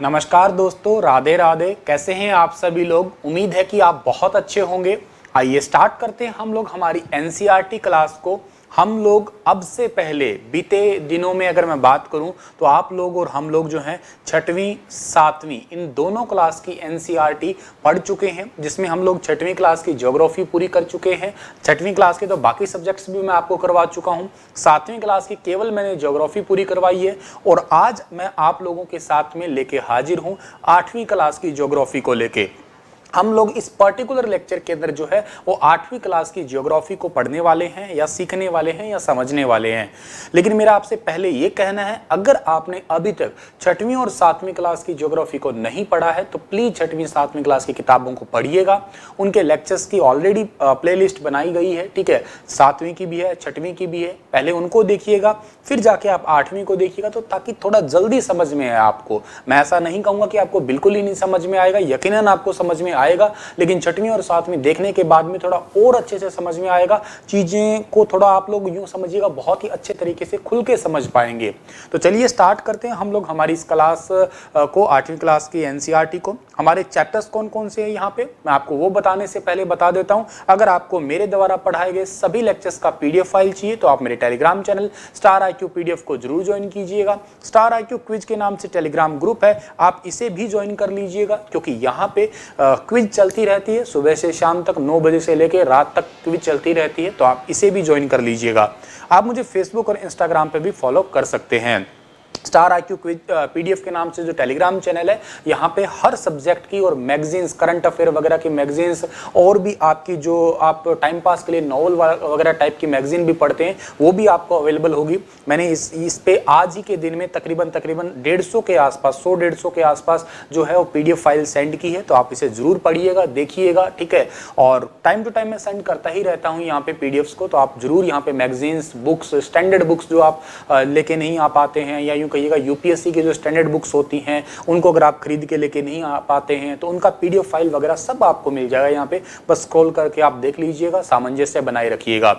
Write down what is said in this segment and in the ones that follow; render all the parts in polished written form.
नमस्कार दोस्तों, राधे राधे। कैसे हैं आप सभी लोग? उम्मीद है कि आप बहुत अच्छे होंगे। आइए स्टार्ट करते हैं हम लोग हमारी एनसीईआरटी क्लास को। हम लोग अब से पहले बीते दिनों में अगर मैं बात करूं तो आप लोग और हम लोग जो हैं छठवीं सातवीं इन दोनों क्लास की एनसीईआरटी पढ़ चुके हैं, जिसमें हम लोग छठवीं क्लास की ज्योग्राफी पूरी कर चुके हैं। छठवीं क्लास के तो बाकी सब्जेक्ट्स भी मैं आपको करवा चुका हूं। सातवीं क्लास की केवल मैंने ज्योग्राफी पूरी करवाई है और आज मैं आप लोगों के साथ में लेके हाजिर हूं आठवीं क्लास की ज्योग्राफी को लेके। हम लोग इस पर्टिकुलर लेक्चर के अंदर जो है वो आठवीं क्लास की ज्योग्राफी को पढ़ने वाले हैं या सीखने वाले हैं या समझने वाले हैं। लेकिन मेरा आपसे पहले ये कहना है, अगर आपने अभी तक छठवीं और सातवीं क्लास की ज्योग्राफी को नहीं पढ़ा है तो प्लीज छठवीं सातवीं क्लास की किताबों को पढ़िएगा। उनके लेक्चर्स की ऑलरेडी प्लेलिस्ट बनाई गई है, ठीक है। सातवीं की भी है, छठवीं की भी है। पहले उनको देखिएगा, फिर जाके आप आठवीं को देखिएगा, तो ताकि थोड़ा जल्दी समझ में आए आपको। मैं ऐसा नहीं कहूंगा कि आपको बिल्कुल ही नहीं समझ में आएगा, यकीनन आपको समझ में आएगा, लेकिन छठवीं और सातवीं देखने के बाद में थोड़ा और अच्छे से समझ में आएगा। चीजें को थोड़ा आप लोग यूं समझिएगा, बहुत ही अच्छे तरीके से खुल के समझ पाएंगे। तो चलिए स्टार्ट करते हैं हम लोग हमारी इस क्लास को, आठवीं क्लास की एनसीईआरटी को। हमारे चैप्टर्स कौन कौन से हैं यहाँ पे मैं आपको वो बताने से पहले बता देता हूँ, अगर आपको मेरे द्वारा पढ़ाए गए सभी लेक्चर्स का पीडीएफ फाइल चाहिए तो आप मेरे Telegram channel star IQ PDF को जरूर ज्वाइन कीजिएगा। स्टार IQ क्विज के नाम से टेलीग्राम ग्रुप है, आप इसे भी ज्वाइन कर लीजिएगा, क्योंकि यहाँ पे क्विज चलती रहती है सुबह से शाम तक, 9 बजे से लेकर रात तक क्विज चलती रहती है, तो आप इसे भी ज्वाइन कर लीजिएगा। आप मुझे फेसबुक और इंस्टाग्राम पे भी फॉलो कर सकते हैं। स्टार IQ क्विज PDF के नाम से जो टेलीग्राम चैनल है, यहाँ पे हर सब्जेक्ट की और मैगजीन्स, करंट अफेयर वगैरह की मैगजीन्स, और भी आपकी जो आप टाइम पास के लिए नॉवल वगैरह टाइप की मैगजीन भी पढ़ते हैं, वो भी आपको अवेलेबल होगी। मैंने इस पे आज ही के दिन में तकरीबन 150 के आसपास, 100-150 के आसपास जो है वो PDF फाइल सेंड की है, तो आप इसे जरूर पढ़िएगा, देखिएगा, ठीक है। और टाइम टू टाइम मैं सेंड करता ही रहता हूँ यहाँ पे PDFs को, तो आप जरूर यहाँ पे मैगजीन्स, बुक्स, स्टैंडर्ड बुक्स जो आप लेके नहीं आ पाते हैं, या यूँ कहिएगा यूपीएससी की जो स्टैंडर्ड बुक्स होती हैं उनको अगर आप खरीद के लेके नहीं आ पाते हैं तो उनका PDF फाइल वगैरह सब आपको मिल जाएगा यहाँ पे, बस स्क्रॉल करके आप देख लीजिएगा, सामंजस्य बनाए रखिएगा।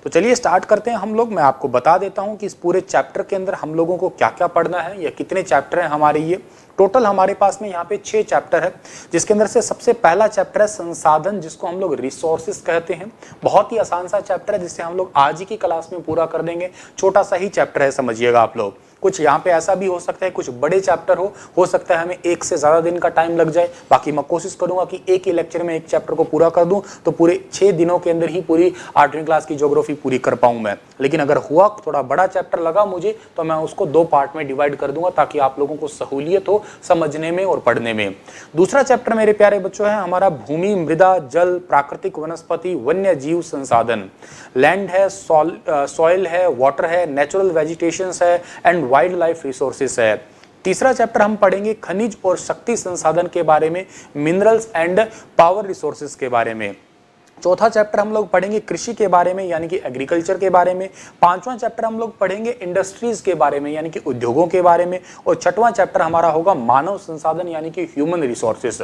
तो चलिए स्टार्ट करते हैं हम लोग। मैं आपको बता देता हूँ कि इस पूरे चैप्टर के अंदर हम लोगों को क्या क्या पढ़ना है, या कितने चैप्टर हैं हमारे। ये टोटल हमारे पास में यहाँ पे 6 चैप्टर है, जिसके अंदर से सबसे पहला चैप्टर है संसाधन, जिसको हम लोग रिसोर्सेस कहते हैं। बहुत ही आसान सा चैप्टर है, जिसे हम लोग आज ही की क्लास में पूरा कर देंगे। छोटा सा ही चैप्टर है, समझिएगा आप लोग। कुछ यहाँ पे ऐसा भी हो सकता है, कुछ बड़े चैप्टर हो सकता है हमें 1 से ज़्यादा दिन का टाइम लग जाए। बाकी मैं कोशिश करूंगा कि एक ही लेक्चर में एक चैप्टर को पूरा कर दूं, तो पूरे 6 दिनों के अंदर ही पूरी 8वीं क्लास की ज्योग्राफी पूरी कर पाऊं मैं। लेकिन अगर हुआ थोड़ा बड़ा चैप्टर लगा मुझे, तो मैं उसको 2 पार्ट में डिवाइड कर दूंगा, ताकि आप लोगों को सहूलियत हो समझने में और पढ़ने में। दूसरा चैप्टर मेरे प्यारे बच्चों है हमारा भूमि, मृदा, जल, प्राकृतिक वनस्पति, वन्य जीव संसाधन। लैंड है, सॉइल है, वाटर है, नेचुरल वेजिटेशन है एंड वाइल्ड लाइफ रिसोर्सेस है। तीसरा चैप्टर हम पढ़ेंगे खनिज और शक्ति संसाधन के बारे में, मिनरल्स एंड पावर रिसोर्सेस के बारे में। चौथा चैप्टर हम लोग पढ़ेंगे कृषि के बारे में, यानी कि एग्रीकल्चर के बारे में। पांचवा चैप्टर हम लोग पढ़ेंगे इंडस्ट्रीज के बारे में, यानी कि उद्योगों के बारे में। और छठवां चैप्टर हमारा होगा मानव संसाधन, यानी कि ह्यूमन रिसोर्सेस।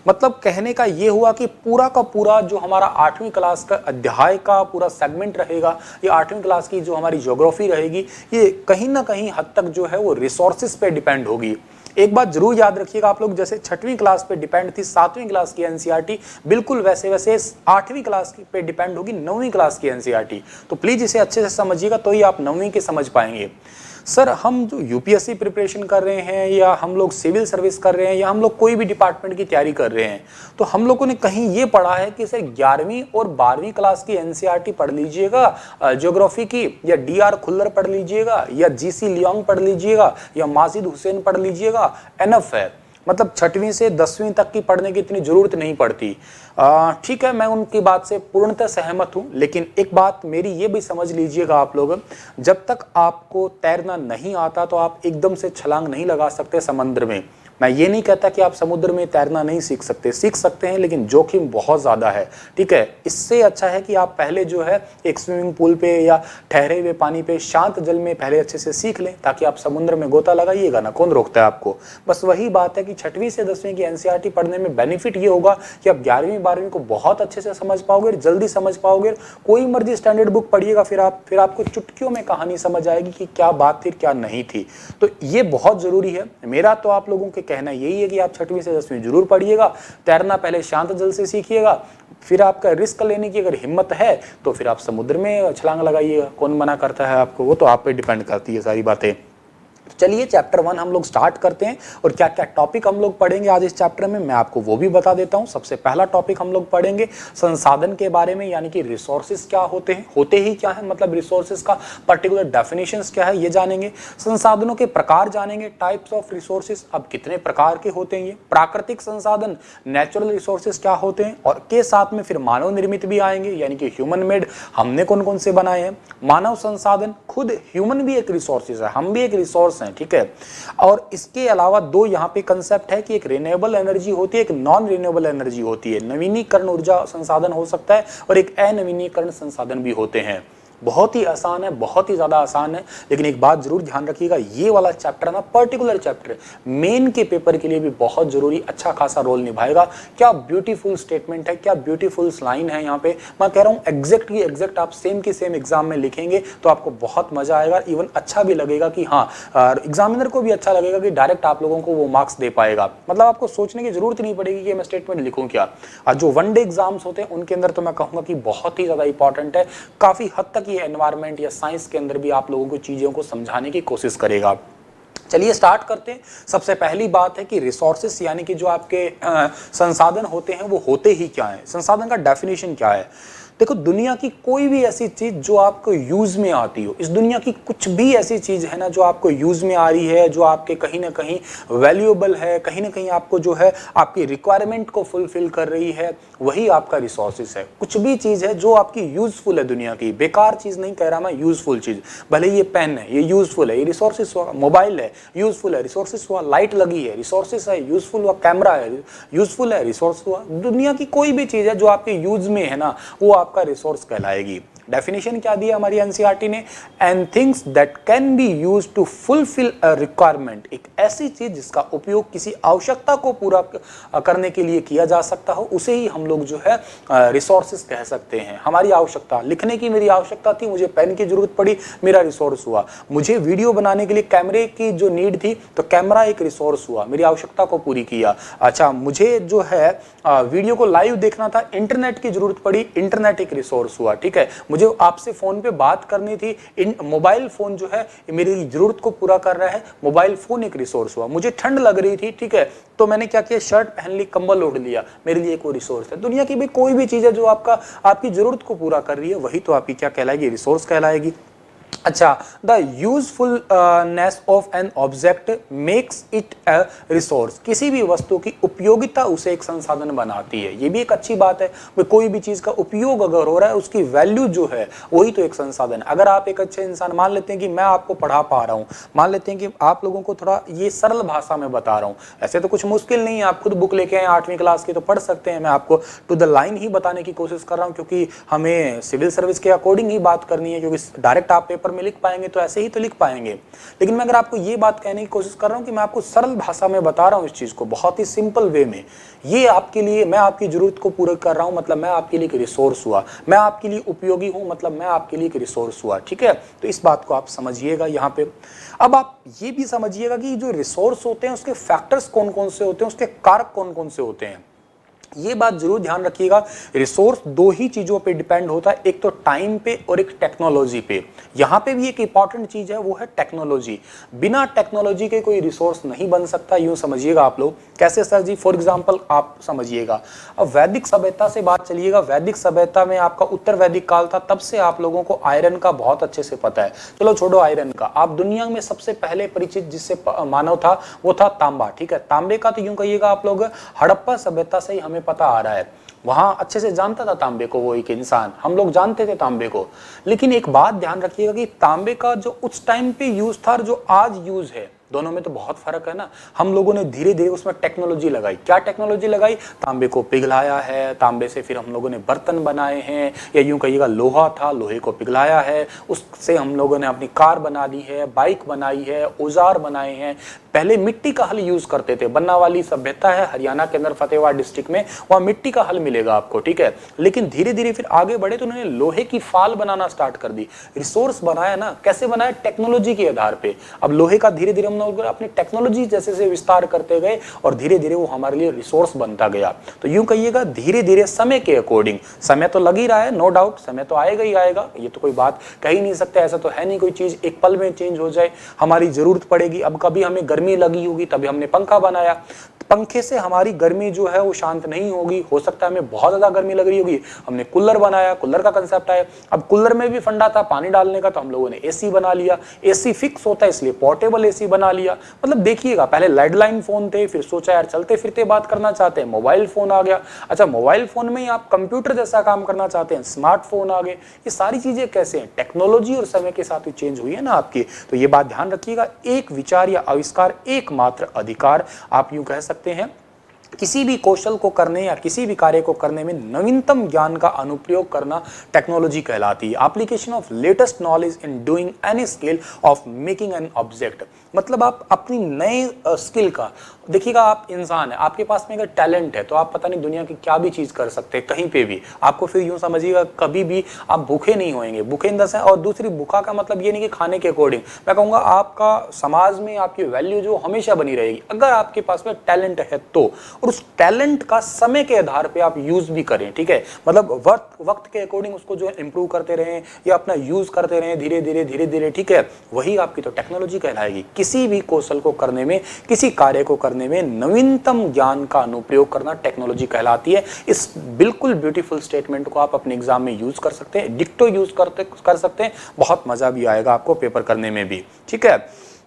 मतलब कहने का ये हुआ कि पूरा का पूरा जो हमारा 8वीं क्लास का अध्याय का पूरा सेगमेंट रहेगा, ये 8वीं क्लास की जो हमारी ज्योग्राफी रहेगी, ये कहीं ना कहीं हद तक जो है वो रिसोर्सेस पे डिपेंड होगी। एक बात जरूर याद रखिएगा आप लोग, जैसे 6वीं क्लास पे डिपेंड थी 7वीं क्लास की एनसीईआरटी, बिल्कुल वैसे वैसे 8वीं क्लास पे डिपेंड होगी 9वीं क्लास की एनसीईआरटी। तो प्लीज इसे अच्छे से समझिएगा, तो ही आप 9वीं के समझ पाएंगे। सर हम जो यूपीएससी प्रिपरेशन कर रहे हैं, या हम लोग सिविल सर्विस कर रहे हैं, या हम लोग कोई भी डिपार्टमेंट की तैयारी कर रहे हैं, तो हम लोगों ने कहीं ये पढ़ा है कि सर 11वीं और 12वीं क्लास की एनसीईआरटी पढ़ लीजिएगा ज्योग्राफी की, या DR खुल्लर पढ़ लीजिएगा, या GC लियोंग पढ़ लीजिएगा, या माजिद हुसैन पढ़ लीजिएगा, एनफ है। मतलब 6वीं से 10वीं तक की पढ़ने की इतनी जरूरत नहीं पड़ती। ठीक है, मैं उनकी बात से पूर्णतः सहमत हूं, लेकिन एक बात मेरी ये भी समझ लीजिएगा आप लोग, जब तक आपको तैरना नहीं आता तो आप एकदम से छलांग नहीं लगा सकते समुद्र में। मैं ये नहीं कहता कि आप समुद्र में तैरना नहीं सीख सकते हैं, लेकिन जोखिम बहुत ज़्यादा है, ठीक है। इससे अच्छा है कि आप पहले जो है एक स्विमिंग पूल पे या ठहरे हुए पानी पे शांत जल में पहले अच्छे से सीख लें, ताकि आप समुद्र में गोता लगाइएगा ना, कौन रोकता है आपको। बस वही बात है कि 6वीं से 10वीं की एनसीईआरटी पढ़ने में बेनिफिट ये होगा कि आप 11वीं 12वीं को बहुत अच्छे से समझ पाओगे, जल्दी समझ पाओगे। कोई मर्जी स्टैंडर्ड बुक पढ़िएगा, फिर आपको चुटकियों में कहानी समझ आएगी कि क्या बात थी क्या नहीं थी। तो ये बहुत ज़रूरी है। मेरा तो आप लोगों के कहना यही है कि आप 6वीं से 10वीं जरूर पढ़िएगा। तैरना पहले शांत जल से सीखिएगा, फिर आपका रिस्क लेने की अगर हिम्मत है तो फिर आप समुद्र में छलांग लगाइएगा। कौन मना करता है आपको, वो तो आप पे डिपेंड करती है सारी बातें। चलिए चैप्टर 1 हम लोग स्टार्ट करते हैं और क्या क्या टॉपिक हम लोग पढ़ेंगे आज इस चैप्टर में मैं आपको वो भी बता देता हूं। सबसे पहला टॉपिक हम लोग पढ़ेंगे संसाधन के बारे में, यानी कि रिसोर्सेज क्या होते हैं, होते ही क्या है, मतलब रिसोर्सेज का पर्टिकुलर डेफिनेशंस क्या है ये जानेंगे। संसाधनों के प्रकार जानेंगे, टाइप्स ऑफ रिसोर्सेज, अब कितने प्रकार के होते हैं ये। प्राकृतिक संसाधन नेचुरल रिसोर्सेज क्या होते हैं, और के साथ में फिर मानव निर्मित भी आएंगे, यानी कि ह्यूमन मेड, हमने कौन कौन से बनाए हैं। मानव संसाधन, खुद ह्यूमन भी एक रिसोर्सेज है, हम भी एक रिसोर्स हैं, ठीक है। और इसके अलावा दो यहाँ पे कंसेप्ट है कि एक रिन्यूएबल एनर्जी होती है, एक नॉन रिन्यूएबल एनर्जी होती है। नवीनीकरण ऊर्जा संसाधन हो सकता है और एक अनवीनीकरण संसाधन भी होते हैं। बहुत ही आसान है, बहुत ही ज्यादा आसान है, लेकिन एक बात जरूर ध्यान रखिएगा, ये वाला चैप्टर ना पर्टिकुलर चैप्टर मेन के पेपर के लिए भी बहुत जरूरी अच्छा खासा रोल निभाएगा। क्या ब्यूटीफुल स्टेटमेंट है, क्या ब्यूटीफुल लाइन है यहाँ पे। मैं कह रहा हूँ एग्जैक्ट आप सेम की सेम एग्जाम में लिखेंगे तो आपको बहुत मजा आएगा, इवन अच्छा भी लगेगा कि हाँ, एग्जामिनर को भी अच्छा लगेगा कि डायरेक्ट आप लोगों को वो मार्क्स दे पाएगा। मतलब आपको सोचने की जरूरत नहीं पड़ेगी कि मैं स्टेटमेंट लिखूं क्या। जो वन डे एग्जाम्स होते हैं उनके अंदर तो मैं कहूंगा कि बहुत ही ज्यादा इंपॉर्टेंट है, काफी हद तक ये एनवायरनमेंट या साइंस के अंदर भी आप लोगों को चीजों को समझाने की कोशिश करेगा। चलिए स्टार्ट करते हैं। सबसे पहली बात है कि रिसोर्सेस यानी कि जो आपके संसाधन होते हैं वो होते ही क्या है, संसाधन का डेफिनेशन क्या है। देखो, दुनिया की कोई भी ऐसी चीज जो आपको यूज में आती हो, इस दुनिया की कुछ भी ऐसी चीज है ना जो आपको यूज में आ रही है, जो आपके कहीं ना कहीं वैल्यूएबल है, कहीं ना कहीं आपको जो है आपकी रिक्वायरमेंट को फुलफिल कर रही है, वही आपका रिसोर्सेस है। कुछ भी चीज है जो आपकी यूजफुल है, दुनिया की बेकार चीज नहीं कह रहा मैं, यूजफुल चीज। भले ये पेन है, ये यूजफुल है, ये रिसोर्सेस हुआ। मोबाइल है, यूजफुल है, रिसोर्सेस हुआ। लाइट लगी है, रिसोर्सेस है, यूजफुल हुआ। कैमरा है, यूजफुल है, रिसोर्स हुआ। दुनिया की कोई भी चीज है जो आपके यूज में है ना, वो आपका रिसोर्स कहलाएगी। डेफिनेशन क्या दिया हमारी एनसीईआरटी ने, and things that can be used to fulfil a requirement, एक ऐसी चीज जिसका उपयोग किसी आवश्यकता को पूरा करने के लिए किया जा सकता हो, उसे ही हम लोग जो है रिसोर्सेस कह सकते हैं। हमारी आवश्यकता, लिखने की मेरी आवश्यकता थी, मुझे पेन की जरूरत पड़ी, मेरा रिसोर्स हुआ। मुझे वीडियो बनाने के लिए कैमरे की जो नीड थी, तो कैमरा एक रिसोर्स हुआ, मेरी आवश्यकता को पूरी किया। अच्छा, मुझे जो है वीडियो को लाइव देखना था, इंटरनेट की जरूरत पड़ी, इंटरनेट एक रिसोर्स हुआ, ठीक है। मुझे आपसे फोन पे बात करनी थी, मोबाइल फोन जो है मेरी जरूरत को पूरा कर रहा है, मोबाइल फोन एक रिसोर्स हुआ। मुझे ठंड लग रही थी, ठीक है, तो मैंने क्या किया, शर्ट पहन ली, कंबल ओढ़ लिया, मेरे लिए एक वो रिसोर्स है। दुनिया की भी कोई भी चीज है जो आपकी जरूरत को पूरा कर रही है, वही तो आपकी क्या कहलाएगी, रिसोर्स कहलाएगी। अच्छा, the usefulness of an object makes it a resource, किसी भी वस्तु की उपयोगिता उसे एक संसाधन बनाती है। ये भी एक अच्छी बात है, कोई भी चीज का उपयोग अगर हो रहा है, उसकी वैल्यू जो है वही तो एक संसाधन है। अगर आप एक अच्छे इंसान, मान लेते हैं कि मैं आपको पढ़ा पा रहा हूँ, मान लेते हैं कि आप लोगों को थोड़ा ये सरल भाषा में बता रहा हूँ, ऐसे तो कुछ मुश्किल नहीं है, आप खुद बुक लेके आए 8वीं क्लास की तो पढ़ सकते हैं। मैं आपको टू द लाइन ही बताने की कोशिश कर रहा हूँ, क्योंकि हमें सिविल सर्विस के अकॉर्डिंग ही बात करनी है, क्योंकि डायरेक्ट आप पेपर में लिख पाएंगे तो ऐसे ही तो लिख पाएंगे। लेकिन मैं अगर आपको ये बात कहने की कोशिश कर रहा हूं कि मैं आपको सरल भाषा में बता रहा हूं इस चीज को, बहुत ही सिंपल वे में, ये आपके लिए, मैं आपकी जरूरत को पूरा कर रहा हूं, मतलब मैं आपके लिए एक रिसोर्स हुआ। मैं आपके लिए उपयोगी हूं, मतलब मैं आपके लिए एक रिसोर्स हुआ, ठीक है। तो इस बात को आप समझिएगा यहाँ पे। अब आप ये भी समझिएगा कि जो रिसोर्स होते हैं उसके फैक्टर्स कौन कौन से होते हैं, उसके कारक कौन कौन से होते हैं। ये बात जरूर ध्यान रखिएगा, रिसोर्स दो ही चीजों पे डिपेंड होता है, एक तो टाइम पे और एक टेक्नोलॉजी पे। यहां पे भी एक इंपॉर्टेंट चीज है, वो है टेक्नोलॉजी। बिना टेक्नोलॉजी के कोई रिसोर्स नहीं बन सकता, यूं समझिएगा आप लोग। कैसे सर जी? फॉर एग्जांपल आप समझिएगा, अब वैदिक सभ्यता से बात चलिएगा। वैदिक सभ्यता में आपका उत्तर वैदिक काल था, तब से आप लोगों को आयरन का बहुत अच्छे से पता है। चलो छोड़ो आयरन का, आप दुनिया में सबसे पहले परिचित जिससे मानव था वो था तांबा, ठीक है। तांबे का तो यूं कहिएगा आप लोग, हड़प्पा सभ्यता से ही हमें पता आ रहा है, वहां अच्छे से जानता था तांबे को वो एक इंसान, हम लोग जानते थे तांबे को। लेकिन एक बात ध्यान रखिएगा कि तांबे का जो उस टाइम पे यूज था और जो आज यूज है, दोनों में तो बहुत फर्क है ना। हम लोगों ने धीरे धीरे उसमें टेक्नोलॉजी लगाई। क्या टेक्नोलॉजी लगाई? तांबे को पिघलाया है, तांबे से फिर हम लोगों ने बर्तन बनाए हैं, या यूं कहिएगा लोहा था, लोहे को पिघलाया है, उससे हम लोगों ने अपनी कार बना ली है, बाइक बनाई है, औजार बनाए हैं। पहले मिट्टी का हल यूज करते थे, बन्ना वाली सभ्यता है हरियाणा के अंदर फतेहबाद डिस्ट्रिक्ट में, वहां मिट्टी का हल मिलेगा आपको, ठीक है। लेकिन धीरे धीरे फिर आगे बढ़े तो उन्होंने लोहे की फाल बनाना स्टार्ट कर दी। रिसोर्स बनाया ना, कैसे बनाया? टेक्नोलॉजी के आधार पे। अब लोहे का धीरे धीरे हम टेक्नोलॉजी अपनी टेक्नोलॉजी जैसे से विस्तार करते गए और धीरे धीरे वो हमारे लिए रिसोर्स बनता गया। तो यूं कहिएगा धीरे धीरे समय के अकॉर्डिंग, समय तो लग ही रहा है, नो डाउट समय तो आएगा ही आएगा, ये तो कोई बात कह ही नहीं सकते, ऐसा तो है नहीं कोई चीज एक पल में चेंज हो जाए, हमारी जरूरत पड़ेगी। अब कभी हमें गर्मी लगी होगी तभी हमने पंखा बनाया, पंखे से हमारी गर्मी जो है वो शांत नहीं होगी, हो सकता है हमें बहुत ज्यादा गर्मी लग रही होगी, हमने कूलर बनाया, कूलर का कंसेप्ट आया। अब कूलर में भी फंडा था पानी डालने का, तो हम लोगों ने एसी बना लिया, एसी फिक्स होता है इसलिए पोर्टेबल एसी बना लिया। मतलब देखिएगा पहले लैंडलाइन फोन थे, फिर सोचा यार चलते फिरते बात करना चाहते हैं, मोबाइल फोन आ गया, अच्छा मोबाइल फोन में ही आप कंप्यूटर जैसा काम करना चाहते हैं, स्मार्टफोन आ गए। ये सारी चीजें कैसे हैं, टेक्नोलॉजी और समय के साथ ही चेंज हुई है ना आपकी। तो ये बात ध्यान रखिएगा, एक विचार या आविष्कार एकमात्र अधिकार, आप यूं कह सकते हैं किसी भी कौशल को करने या किसी भी कार्य को करने में नवीनतम ज्ञान का अनुप्रयोग करना टेक्नोलॉजी कहलाती है। Application of latest knowledge in doing any skill of making an object, मतलब आप अपनी नए स्किल का, देखिएगा आप इंसान है, आपके पास में अगर टैलेंट है तो आप पता नहीं दुनिया की क्या भी चीज कर सकते हैं कहीं पे भी। आपको फिर यूं समझिएगा कभी भी आप भूखे नहीं होंगे, भूखे इन दस है। और दूसरी भूखा का मतलब ये नहीं कि खाने के अकॉर्डिंग, मैं कहूँगा आपका समाज में आपकी वैल्यू जो हमेशा बनी रहेगी अगर आपके पास में टैलेंट है तो, और उस टैलेंट का समय के आधार पे आप यूज भी करें, ठीक है, मतलब वक्त के अकॉर्डिंग उसको जो है इंप्रूव करते रहें या अपना यूज करते रहें धीरे धीरे, ठीक है, वही आपकी तो टेक्नोलॉजी कहलाएगी। किसी भी कौशल को करने में, किसी कार्य को करने में नवीनतम ज्ञान का अनुप्रयोग करना टेक्नोलॉजी कहलाती है। इस बिल्कुल ब्यूटीफुल स्टेटमेंट को आप अपने एग्जाम में यूज कर सकते हैं, डिक्टो यूज कर सकते हैं, बहुत मजा भी आएगा आपको पेपर करने में भी, ठीक है।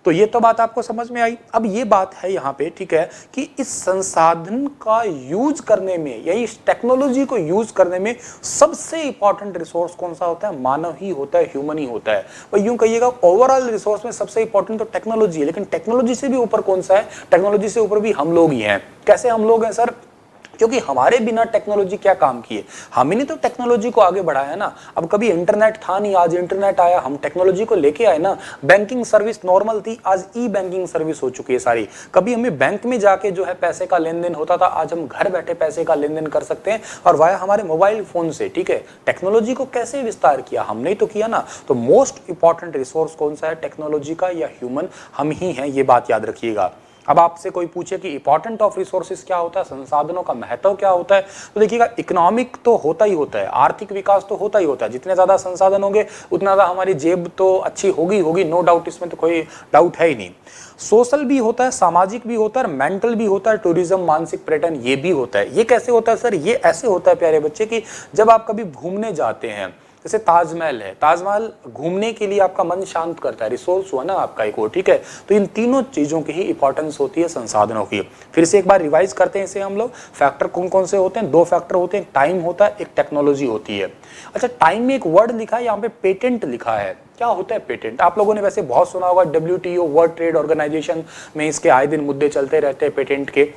तो ये तो बात आपको समझ में आई। अब ये बात है यहाँ पे, ठीक है, कि इस संसाधन का यूज करने में या इस टेक्नोलॉजी को यूज करने में सबसे इंपॉर्टेंट रिसोर्स कौन सा होता है, मानव ही होता है, ह्यूमन ही होता है। और यूं कहिएगा ओवरऑल रिसोर्स में सबसे इंपॉर्टेंट तो टेक्नोलॉजी है, लेकिन टेक्नोलॉजी से भी ऊपर कौन सा है, टेक्नोलॉजी से ऊपर भी हम लोग ही हैं। कैसे हम लोग हैं सर, क्योंकि हमारे बिना टेक्नोलॉजी क्या काम की है, हम ही ने तो टेक्नोलॉजी को आगे बढ़ाया है ना। अब कभी इंटरनेट था नहीं, आज इंटरनेट आया, हम टेक्नोलॉजी को लेके आए ना। बैंकिंग सर्विस नॉर्मल थी, आज ई बैंकिंग सर्विस हो चुकी है सारी। कभी हमें बैंक में जाके जो है पैसे का लेन देन होता था, आज हम घर बैठे पैसे का लेन देन कर सकते हैं और वाया हमारे मोबाइल फोन से, ठीक है। टेक्नोलॉजी को कैसे विस्तार किया, हमने ही तो किया ना। तो मोस्ट इंपॉर्टेंट रिसोर्स कौन सा है, टेक्नोलॉजी का या ह्यूमन, हम ही हैं, ये बात याद रखिएगा। अब आपसे कोई पूछे कि इंपॉर्टेंट ऑफ रिसोर्सेज क्या होता है, संसाधनों का महत्व क्या होता है, तो देखिएगा इकोनॉमिक तो होता ही होता है, आर्थिक विकास तो होता ही होता है। जितने ज्यादा संसाधन होंगे उतना ज्यादा हमारी जेब तो अच्छी होगी, नो डाउट, इसमें तो कोई डाउट है ही नहीं। सोशल भी होता है, सामाजिक भी होता है, मेंटल भी होता है, टूरिज्म मानसिक पर्यटन ये भी होता है। ये कैसे होता है सर, ये ऐसे होता है प्यारे बच्चे कि जब आप कभी घूमने जाते हैं, जैसे ताजमहल है, ताजमहल घूमने के लिए आपका मन शांत करता है, रिसोर्स हुआ ना आपका एक और, ठीक है। तो इन तीनों चीजों की ही इंपॉर्टेंस होती है संसाधनों की। फिर से एक बार रिवाइज करते हैं इसे हम लोग। फैक्टर कौन कौन से होते हैं, दो फैक्टर होते हैं, एक टाइम होता है, एक टेक्नोलॉजी होती है। अच्छा, टाइम में एक वर्ड लिखा है यहाँ पे, पेटेंट लिखा है। क्या होता है पेटेंट, आप लोगों ने वैसे बहुत सुना होगा, WTO वर्ल्ड ट्रेड ऑर्गेनाइजेशन में इसके आए दिन मुद्दे चलते रहते हैं पेटेंट के।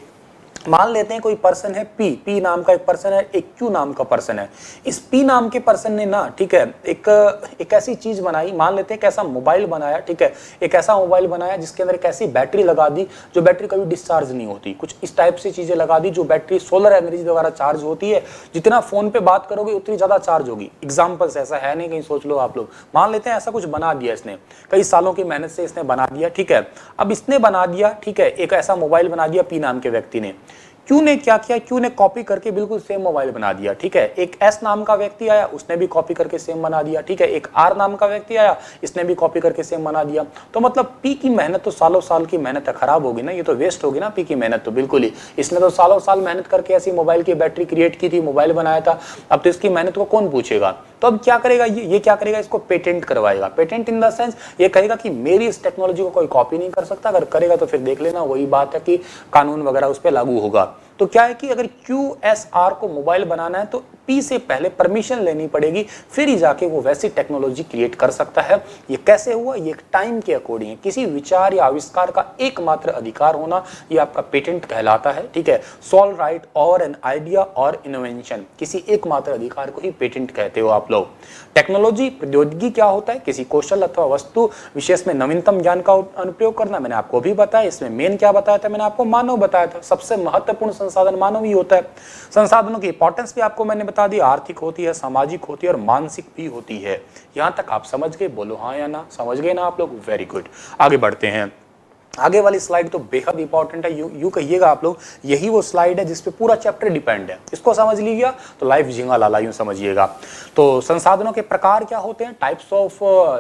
मान लेते हैं कोई पर्सन है, पी नाम का एक पर्सन है, एक क्यू नाम का पर्सन है। इस पी नाम के पर्सन ने ना, ठीक है, एक ऐसी चीज बनाई, मान लेते हैं एक ऐसा मोबाइल बनाया, ठीक है, एक ऐसा मोबाइल बनाया जिसके अंदर एक ऐसी बैटरी लगा दी जो बैटरी कभी डिस्चार्ज नहीं होती, कुछ इस टाइप से चीजें लगा दी जो बैटरी सोलर एनर्जी द्वारा चार्ज होती है, जितना फोन पे बात करोगे उतनी ज्यादा चार्ज होगी। एग्जाम्पल्स ऐसा है नहीं, कहीं सोच लो आप लोग। मान लेते हैं ऐसा कुछ बना दिया इसने, कई सालों की मेहनत से इसने बना दिया, ठीक है। अब इसने बना दिया, ठीक है, एक ऐसा मोबाइल बना दिया पी नाम के व्यक्ति ने। क्यू ने क्या किया, क्यू ने कॉपी करके बिल्कुल सेम मोबाइल बना दिया, ठीक है। एक एस नाम का व्यक्ति आया, उसने भी कॉपी करके सेम बना दिया, ठीक है। एक आर नाम का व्यक्ति आया, इसने भी कॉपी करके सेम बना दिया। तो मतलब पी की मेहनत तो सालों साल की मेहनत है, खराब होगी ना, ये तो वेस्ट होगी ना पी की मेहनत तो बिल्कुल ही। इसने तो सालों साल मेहनत करके ऐसी मोबाइल की बैटरी क्रिएट की थी, मोबाइल बनाया था, अब तो इसकी मेहनत को कौन पूछेगा। तो अब क्या करेगा ये क्या करेगा, इसको पेटेंट करवाएगा। पेटेंट इन द सेंस ये कहेगा कि मेरी इस टेक्नोलॉजी को कोई कॉपी नहीं कर सकता, अगर करेगा तो फिर देख लेना, वही बात है कि कानून वगैरह उस पर लागू होगा। तो क्या है कि अगर QSR को मोबाइल बनाना है तो P से पहले परमिशन लेनी पड़ेगी, फिर ही जाके वो वैसी टेक्नोलॉजी क्रिएट कर सकता है। ये कैसे हुआ, ये एक टाइम के अकॉर्डिंग है। किसी विचार या आविष्कार का एकमात्र अधिकार होना, ये आपका पेटेंट कहलाता है, ठीक है। सोल राइट और एन आइडिया और इनोवेशन, किसी एकमात्र अधिकार को ही पेटेंट कहते हो आप लोग। टेक्नोलॉजी प्रौद्योगिकी क्या होता है, किसी कौशल अथवा वस्तु विशेष में नवीनतम ज्ञान का अनुप्रयोग करना, मैंने आपको भी बताया। इसमें मेन क्या बताया था, मैंने आपको मानव बताया था, सबसे महत्वपूर्ण संसाधन मानव ही होता है। संसाधनों की इंपॉर्टेंस भी आपको मैंने बता दी, आर्थिक होती है, सामाजिक होती है और मानसिक भी होती है। यहां तक आप समझ गए, बोलो हाँ या ना, समझ गए ना आप लोग, वेरी गुड। आगे बढ़ते हैं। आगे वाली स्लाइड तो बेहद इंपॉर्टेंट है, यू कहिएगा आप लोग, यही वो स्लाइड है जिसपे पूरा चैप्टर डिपेंड है। इसको समझ लीजिएगा तो लाइफ झींगा लाला यूं समझिएगा। तो संसाधनों के प्रकार क्या होते हैं, टाइप्स ऑफ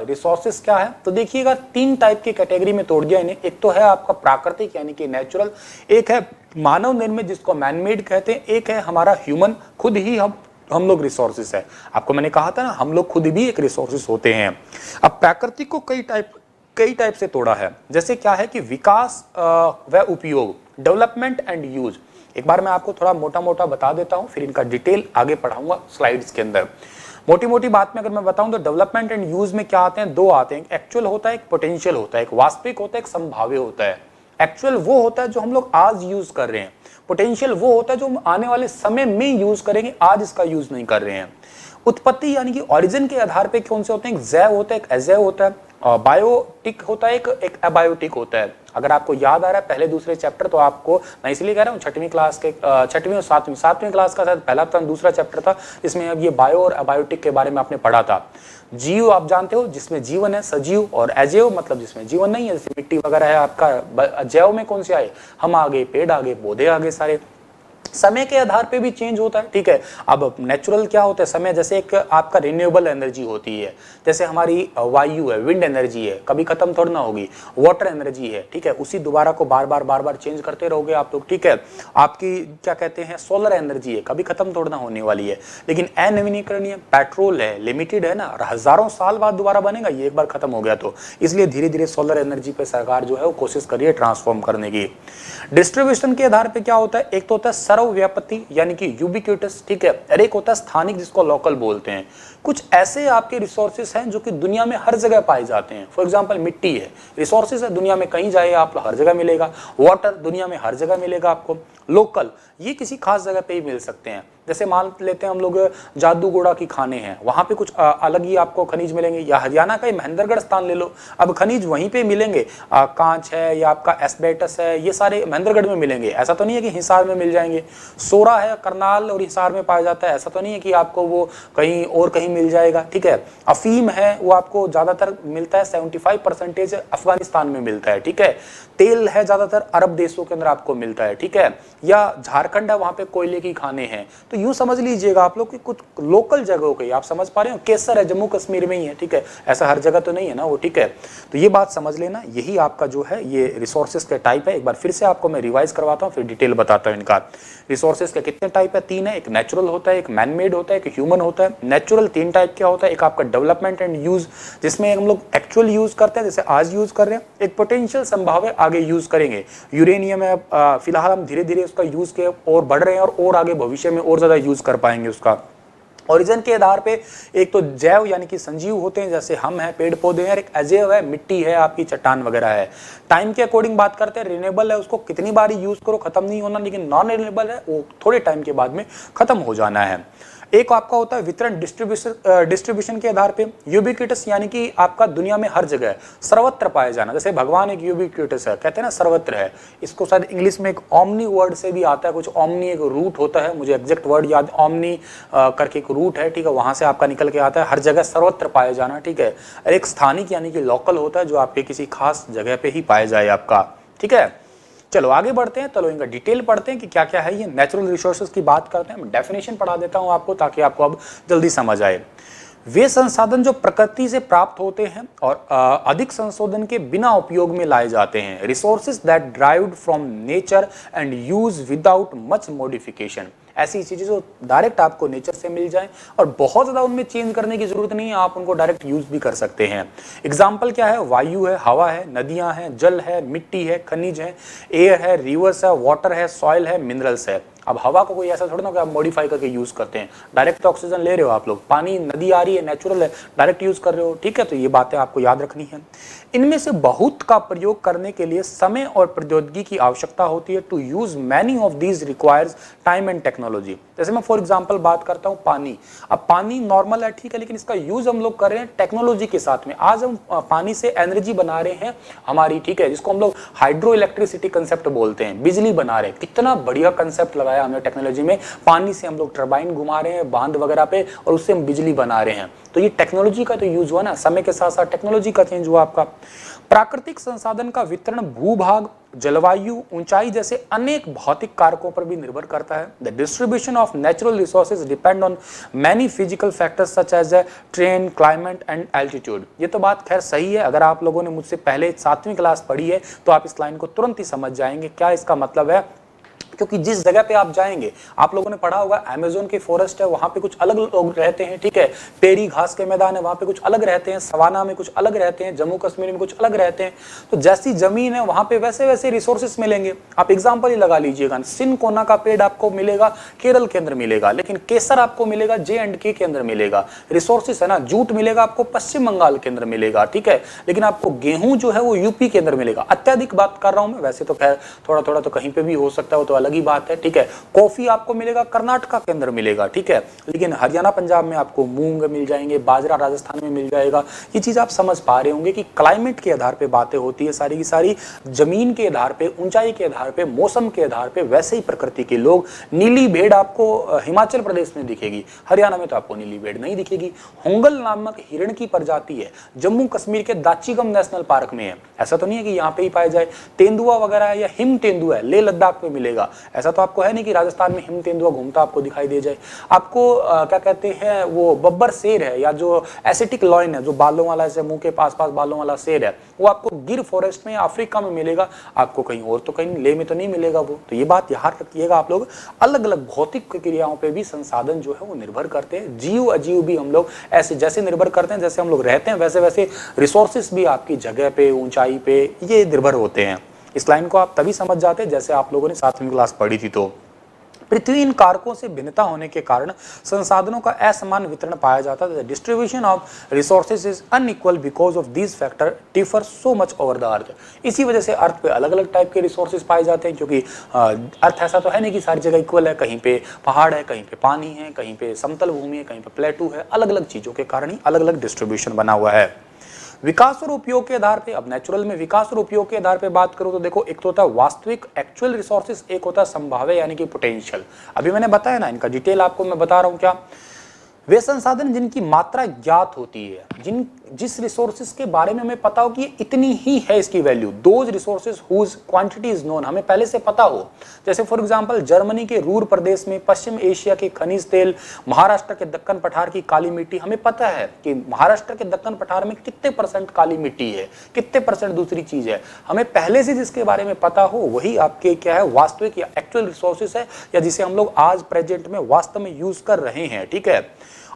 रिसोर्सेस क्या है, तो देखिएगा 3 टाइप की कैटेगरी में तोड़ दिया इन्हें। एक तो है आपका प्राकृतिक यानी कि नेचुरल, एक है मानव निर्मित जिसको मैनमेड कहते हैं, एक है हमारा ह्यूमन, खुद ही हम लोग रिसोर्सेस है। आपको मैंने कहा था ना, हम लोग खुद भी एक रिसोर्सेस होते हैं। अब प्राकृतिक को कई टाइप से तोड़ा है। जैसे क्या है कि विकास व उपयोग, डेवलपमेंट एंड यूज। एक बार मैं आपको थोड़ा मोटा मोटा बता देता हूं, फिर इनका डिटेल आगे पढ़ाऊंगा स्लाइड्स के अंदर। मोटी मोटी बात में अगर मैं बताऊं तो डेवलपमेंट एंड यूज में क्या आते हैं, 2 आते हैं, एक्चुअल होता है, एक पोटेंशियल होता है, एक वास्तविक होता है, एक संभाव्य होता है। एक्चुअल वो होता है जो हम लोग आज यूज कर रहे हैं, पोटेंशियल वो होता है जो हम आने वाले समय में यूज करेंगे, आज इसका यूज नहीं कर रहे हैं। उत्पत्ति यानी कि ओरिजिन के आधार पे कौन से होते हैं, एक जैव होता है, एक अजैव होता है, बायोटिक होता है, एक अबायोटिक होता है। अगर आपको याद आ रहा है पहले दूसरे चैप्टर, तो आपको मैं इसलिए कह रहा हूँ छठवीं क्लास के, छठवीं और सातवीं क्लास का शायद पहला था, दूसरा चैप्टर था, इसमें अब ये बायो और अबायोटिक के बारे में आपने पढ़ा था। जीव आप जानते हो जिसमें जीवन है, सजीव, और अजैव मतलब जिसमें जीवन नहीं है, जैसे मिट्टी वगैरह है आपका। जैव में कौन से आए, हम आगे, पेड़ आगे, पौधे आगे सारे। समय के आधार पे भी चेंज होता है, ठीक है। अब नेचुरल क्या होता है, समय जैसे एक आपका रिन्यूएबल एनर्जी होती है, जैसे हमारी वायु है, विंड एनर्जी है, कभी खत्म थोड़ी ना होगी, वाटर एनर्जी है, ठीक है, उसी दोबारा को बार बार चेंज करते रहोगे आप लोग, ठीक है। आपकी क्या कहते हैं, सोलर एनर्जी है, कभी खत्म थोड़ी ना होने वाली है। लेकिन अनवीनीकरणीय पेट्रोल है, लिमिटेड है ना, हजारों साल बाद दोबारा बनेगा, ये एक बार खत्म हो गया तो इसलिए धीरे धीरे सोलर एनर्जी पे सरकार जो है वो कोशिश कर रही है ट्रांसफॉर्म करने की। डिस्ट्रीब्यूशन के आधार पे क्या होता है, एक तो होता है सर्वव्यापी यानी कि यूबिक्विटस, ठीक है, और एक होता है स्थानिक जिसको लोकल बोलते हैं। कुछ ऐसे आपके रिसोर्सेस हैं जो कि दुनिया में हर जगह पाए जाते हैं। फॉर एग्जांपल मिट्टी है, रिसोर्सेस है, दुनिया में कहीं जाए आप हर जगह मिलेगा। वाटर दुनिया में हर जगह मिलेगा आपको। लोकल ये किसी खास जगह पे ही मिल सकते हैं। जैसे मान लेते हैं हम लोग जादूगोड़ा की खाने हैं, वहां पे कुछ अलग ही आपको खनिज मिलेंगे, या हरियाणा का महेंद्रगढ़ स्थान ले लो, अब खनिज वहीं पे मिलेंगे। कांच है या आपका एस्बेस्टस है, ये सारे महेंद्रगढ़ में मिलेंगे। ऐसा तो नहीं है कि हिसार में मिल जाएंगे। सोरा है, करनाल और हिसार में पाया जाता है, ऐसा तो नहीं है कि आपको वो कहीं और कहीं मिल जाएगा, ठीक है। अफीम है, वो आपको ज्यादातर मिलता है 75% अफगानिस्तान में मिलता है, ठीक है। तेल है ज्यादातर अरब देशों के अंदर आपको मिलता है, ठीक है। या झारखंड है, वहां पे कोयले की खाने हैं। तो यूं समझ लीजिएगा आप लोग कि कुछ लोकल जगहों के, आप समझ पा रहे हो, केसर है जम्मू कश्मीर में ही है, ठीक है, ऐसा हर जगह तो नहीं है ना वो, ठीक है। तो ये बात समझ लेना, यही आपका जो है ये रिसोर्सेज के टाइप है। एक बार फिर से आपको मैं रिवाइज करवाता हूँ, फिर डिटेल बताता हूँ इनका। रिसोर्सेज के कितने टाइप है, 3 है, एक नेचुरल होता है, एक मैनमेड होता है, एक ह्यूमन होता है। नेचुरल 3 टाइप क्या होता है, एक आपका डेवलपमेंट एंड यूज जिसमें हम लोग एक्चुअल यूज करते हैं, जैसे आज यूज कर रहे हैं, एक पोटेंशियल संभाव्य आगे यूज करेंगे। यूरेनियम है, फिलहाल हम धीरे धीरे उसका यूज के और बढ़ रहे हैं और आगे भविष्य में और ज्यादा यूज कर पाएंगे उसका। ओरिजिन के आधार पे एक तो जैव यानी कि संजीव होते हैं, जैसे हम हैं, पेड़ पौधे हैं, एक अजैव है, मिट्टी है, आपकी चट्टान वगैरह है। टाइम के अकॉर्डिंग बात करते हैं, रिन्यूएबल है, उसको कितनी बार यूज करो खत्म नहीं होना, लेकिन नॉन रिन्यूएबल है, वो थोड़े टाइम के बाद में खत्म हो जाना है। एक आपका होता है वितरण डिस्ट्रीब्यूशन के आधार पे। यूबिक्विटस यानी कि आपका दुनिया में हर जगह सर्वत्र पाया जाना, जैसे भगवान एक यूबिक्विटस है, कहते हैं ना सर्वत्र है। इसको शायद इंग्लिश में एक ओमनी वर्ड से भी आता है, कुछ ओमनी एक रूट होता है, मुझे एग्जैक्ट वर्ड याद, ओमनी करके एक रूट है, ठीक है, वहां से आपका निकल के आता है, हर जगह सर्वत्र पाया जाना, ठीक है। एक स्थानिक यानी कि लोकल होता है, जो आपके किसी खास जगह पे ही पाया जाए आपका, ठीक है। चलो आगे बढ़ते हैं, चलो इनका डिटेल पढ़ते हैं कि क्या क्या है ये। नेचुरल रिसोर्सेज की बात करते हैं, मैं डेफिनेशन पढ़ा देता हूं आपको ताकि आपको अब जल्दी समझ आए। वे संसाधन जो प्रकृति से प्राप्त होते हैं और अधिक संशोधन के बिना उपयोग में लाए जाते हैं। Resources that derived from nature and use without much modification. ऐसी चीजें जो डायरेक्ट आपको नेचर से मिल जाएं और बहुत ज्यादा उनमें चेंज करने की जरूरत नहीं है, आप उनको डायरेक्ट यूज भी कर सकते हैं। एग्जाम्पल क्या है, वायु है, हवा है, नदियां हैं, जल है, मिट्टी है, खनिज है, एयर है, रिवर्स है, वाटर है, सॉइल है, मिनरल्स है। अब हवा को कोई ऐसा थोड़ा ना कि आप मॉडिफाई करके यूज करते हैं, डायरेक्ट ऑक्सीजन ले रहे हो आप लोग, पानी नदी आ रही है, नेचुरल है, डायरेक्ट यूज कर रहे हो, ठीक है। तो ये बातें आपको याद रखनी है। इनमें से बहुत का प्रयोग करने के लिए समय और प्रौद्योगिकी की आवश्यकता होती है। To use many of these requires time and technology. जैसे मैं फॉर एग्जांपल बात करता हूं पानी। अब पानी नॉर्मल है, ठीक है, लेकिन इसका यूज हम लोग कर रहे हैं टेक्नोलॉजी के साथ में। आज हम पानी से एनर्जी बना रहे हैं हमारी, ठीक है, जिसको हम लोग हाइड्रो इलेक्ट्रिसिटी कंसेप्ट बोलते हैं, बिजली बना रहे हैं। कितना बढ़िया कंसेप्ट लगाया आया हमने टेक्नोलॉजी में, पानी से हम लोग टरबाइन घुमा रहे हैं बांध वगैरह पे और उससे हम बिजली बना रहे हैं। तो ये टेक्नोलॉजी का तो यूज हुआ ना, समय के साथ साथ टेक्नोलॉजी का चेंज हुआ आपका। प्राकृतिक संसाधन का वितरण भूभाग, जलवायु, ऊंचाई जैसे अनेक भौतिक कारकों पर भी निर्भर करता है। The distribution of natural resources depend on many physical factors such as terrain, climate and altitude. ये तो बात खैर सही है, अगर आप लोगों ने मुझसे पहले 7वीं क्लास पढ़ी है तो आप इस लाइन को तुरंत ही समझ जाएंगे क्या इसका मतलब है। क्योंकि जिस जगह पे आप जाएंगे, आप लोगों ने पढ़ा होगा अमेज़न की फॉरेस्ट है, वहां पे कुछ अलग लोग रहते हैं, ठीक है, पेरी घास के मैदान है वहां पे कुछ अलग रहते हैं, सवाना में कुछ अलग रहते हैं, जम्मू कश्मीर में कुछ अलग रहते हैं। तो जैसी जमीन है वहां पे वैसे वैसे रिसोर्सेस मिलेंगे। आप एग्जांपल ही लगा लीजिएगा, सिनकोना का पेड़ आपको मिलेगा केरल के अंदर मिलेगा, लेकिन केसर आपको मिलेगा J&K के अंदर मिलेगा। रिसोर्सेस है ना, जूट मिलेगा आपको पश्चिम बंगाल के अंदर मिलेगा, ठीक है, लेकिन आपको गेहूं जो है वो यूपी के अंदर मिलेगा। अत्यधिक बात कर रहा हूं मैं, वैसे तो खैर थोड़ा थोड़ा तो कहीं पे भी हो सकता है, वो तो अलग ही बात है, ठीक है। कॉफी आपको मिलेगा कर्नाटक के अंदर मिलेगा, ठीक है, लेकिन हरियाणा पंजाब में आपको मूंग मिल जाएंगे, बाजरा राजस्थान में मिल जाएगा। ये चीज आप समझ पा रहे होंगे कि क्लाइमेट के आधार पे बातें होती है सारी की सारी, जमीन के आधार पे, ऊंचाई के आधार पे, मौसम के आधार पे। वैसे ही प्रकृति के लोग, नीली भेड़ आपको हिमाचल प्रदेश में दिखेगी, हरियाणा में तो आपको नीली भेड़ नहीं दिखेगी। होंगल नामक हिरण की प्रजाति है, जम्मू कश्मीर के दाचिगम नेशनल पार्क में है। ऐसा तो नहीं है कि यहाँ पे ही पाया जाए। तेंदुआ वगैरह या हिम तेंदुआ है, लेह लद्दाख में मिलेगा। ऐसा तो आपको है नहीं कि राजस्थान में हिम तेंदुआ घूमता आपको दिखाई दे जाए। आपको क्या कहते हैं, वो बब्बर शेर है या जो एसिटिक लॉयन है, जो बालों वाला, ऐसे मुंह के पास पास बालों वाला शेर है, वो आपको गिर फॉरेस्ट में या अफ्रीका में मिलेगा, आपको कहीं और तो कहीं लेह में तो नहीं मिलेगा वो। तो ये बात याद रखिएगा आप लोग, अलग अलग भौतिक क्रियाओं पे भी संसाधन जो है वो निर्भर करते हैं। जीव अजीव भी हम लोग ऐसे जैसे निर्भर करते हैं, जैसे हम लोग रहते हैं वैसे वैसे रिसोर्सेस भी आपकी जगह पे, ऊंचाई पे ये निर्भर होते हैं। इस लाइन को आप तभी समझ जाते हैं जैसे आप लोगों ने 7वीं क्लास पढ़ी थी। तो पृथ्वी इन कारकों से भिन्नता होने के कारण संसाधनों का असमान वितरण पाया जाता है। Distribution of resources is unequal because of these factor differ so much over the earth. इसी वजह से अर्थ पे अलग अलग टाइप के रिसोर्सेज पाए जाते हैं, क्योंकि अर्थ ऐसा तो है नहीं कि सारी जगह इक्वल है। कहीं पे पहाड़ है, कहीं पे पानी है, कहीं पे समतल भूमि है, कहीं पे प्लेटू है। अलग अलग चीजों के कारण ही अलग अलग डिस्ट्रीब्यूशन बना हुआ है। विकास और उपयोग के आधार पे, अब नेचुरल में विकास और उपयोग के आधार पे बात करूं तो देखो, एक तो होता है वास्तविक एक्चुअल रिसोर्सेज, एक होता है संभाव्य यानी कि पोटेंशियल। अभी मैंने बताया ना, इनका डिटेल आपको मैं बता रहा हूं। क्या वे संसाधन जिनकी मात्रा ज्ञात होती है, जिस रिसोर्सेज के बारे में हमें पता हो कि ये इतनी ही है इसकी value, those resources whose quantity is known, हमें पहले से पता हो। जैसे फॉर एग्जांपल जर्मनी के रूर प्रदेश में, पश्चिम एशिया के खनिज तेल, महाराष्ट्र के दक्कन पठार की काली मिट्टी, हमें पता है कि महाराष्ट्र के दक्कन पठार में कितने % काली मिट्टी है, कितने % दूसरी चीज है, हमें पहले से जिसके बारे में पता हो वही आपके क्या है, वास्तविक या एक्चुअल रिसोर्सेज है, या जिसे हम लोग आज प्रेजेंट में वास्तव में यूज कर रहे हैं, ठीक है।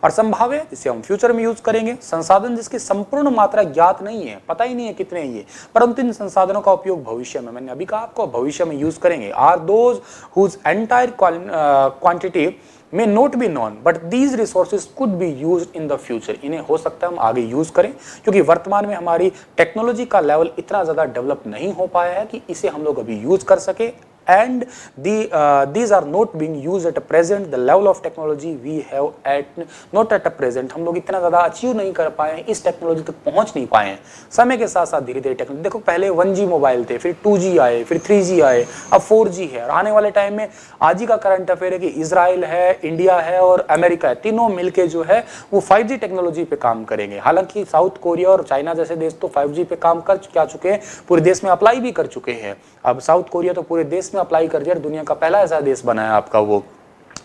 और संभाव्य जिसे हम फ्यूचर में यूज करेंगे, संसाधन जिसकी संपूर्ण मात्रा ज्ञात नहीं है, पता ही नहीं है कितने हैं ये, परंतु इन संसाधनों का उपयोग भविष्य में, मैंने अभी कहा आपको, भविष्य में यूज करेंगे। Are those whose entire quantity may not be known but these resources could be used in the future। इन्हें हो सकता है हम आगे यूज करें, क्योंकि वर्तमान में हमारी टेक्नोलॉजी का लेवल इतना ज्यादा डेवलप नहीं हो पाया है कि इसे हम लोग अभी यूज कर सके। and these are not being used at present। the level of technology we have at not at present, हम लोग इतना ज्यादा अचीव नहीं कर पाए हैं, इस टेक्नोलॉजी तक पहुंच नहीं पाए हैं। समय के साथ साथ धीरे धीरे टेक्नोलॉजी, देखो पहले 1G मोबाइल थे, फिर 2G आए, फिर 3G आए, अब 4G है, और आने वाले टाइम में आज ही का करंट अफेयर है कि इजराइल है, इंडिया है और अमेरिका है, तीनों मिलके जो है वो 5G टेक्नोलॉजी पे काम करेंगे। हालांकि साउथ कोरिया और चाइना जैसे देश तो 5G पे काम कर चुके हैं, पूरे देश में अप्लाई भी कर चुके हैं। अब साउथ कोरिया तो पूरे देश में अप्लाई कर दिया, दुनिया का पहला ऐसा देश बना है आपका वो।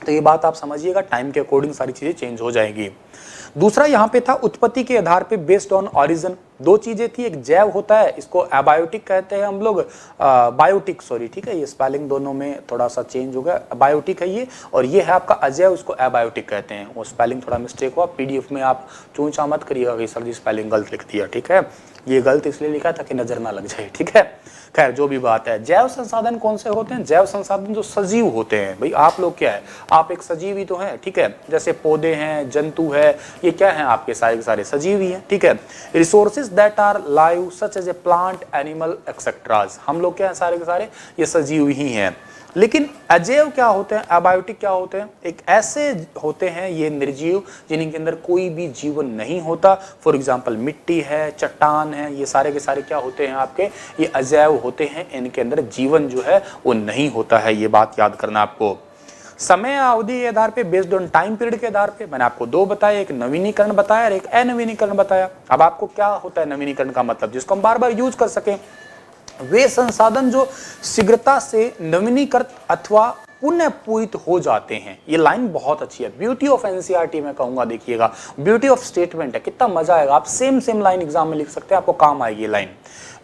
तो ये बात आप समझिएगा, टाइम के अकॉर्डिंग सारी चीजें चेंज हो जाएंगी। दूसरा यहाँ पे था उत्पत्ति के आधार पे, बेस्ड ऑन ओरिजिन। दो चीजें थी, एक जैव होता है, इसको एबायोटिक कहते हैं हम लोग, बायोटिक सॉरी, ठीक है, ये स्पेलिंग दोनों में थोड़ा सा चेंज हो गया, बायोटिक है ये, और ये है आपका अजैव, उसको एबायोटिक कहते हैं। वो स्पेलिंग थोड़ा मिस्टेक हुआ, पीडीएफ में आप चूंचा मत करिएगा कि सर जी स्पेलिंग गलत लिख दिया, ठीक है, ये गलत इसलिए लिखा ताकि नजर ना लग जाए, ठीक है। खैर जो भी बात है, जैव संसाधन कौन से होते हैं? जैव संसाधन जो सजीव होते हैं। भाई आप लोग क्या है, आप एक सजीव ही तो हैं, ठीक है, जैसे पौधे हैं, जंतु है, ये क्या है आपके सारे के सारे सजीव ही हैं, ठीक है। Resources that are live such as a plant, animal etceteras, हम लोग क्या है सारे के सारे ये सजीव ही हैं। लेकिन अजैव क्या होते हैं, एबायोटिक क्या होते हैं? एक ऐसे होते हैं ये निर्जीव जिनके अंदर कोई भी जीवन नहीं होता। फॉर एग्जांपल मिट्टी है, चट्टान है, ये सारे के सारे क्या होते हैं आपके, ये अजैव होते हैं, इनके अंदर जीवन जो है वो नहीं होता है, ये बात याद करना आपको। समय अवधि के आधार पे, बेस्ड ऑन टाइम पीरियड के आधार पे मैंने आपको दो बताया, एक नवीनीकरण बताया और एक अनवीनीकरण बताया। अब आपको क्या होता है नवीनीकरण का मतलब, जिसको हम बार बार यूज कर सकें। वे संसाधन जो शीघ्रता से नवीनीकृत अथवा पुनः पूरित हो जाते हैं। ये लाइन बहुत अच्छी है, ब्यूटी ऑफ एनसीईआरटी में कहूंगा, देखिएगा ब्यूटी ऑफ स्टेटमेंट है, कितना मजा आएगा। आप सेम लाइन एग्जाम में लिख सकते हैं, आपको काम आएगी ये लाइन।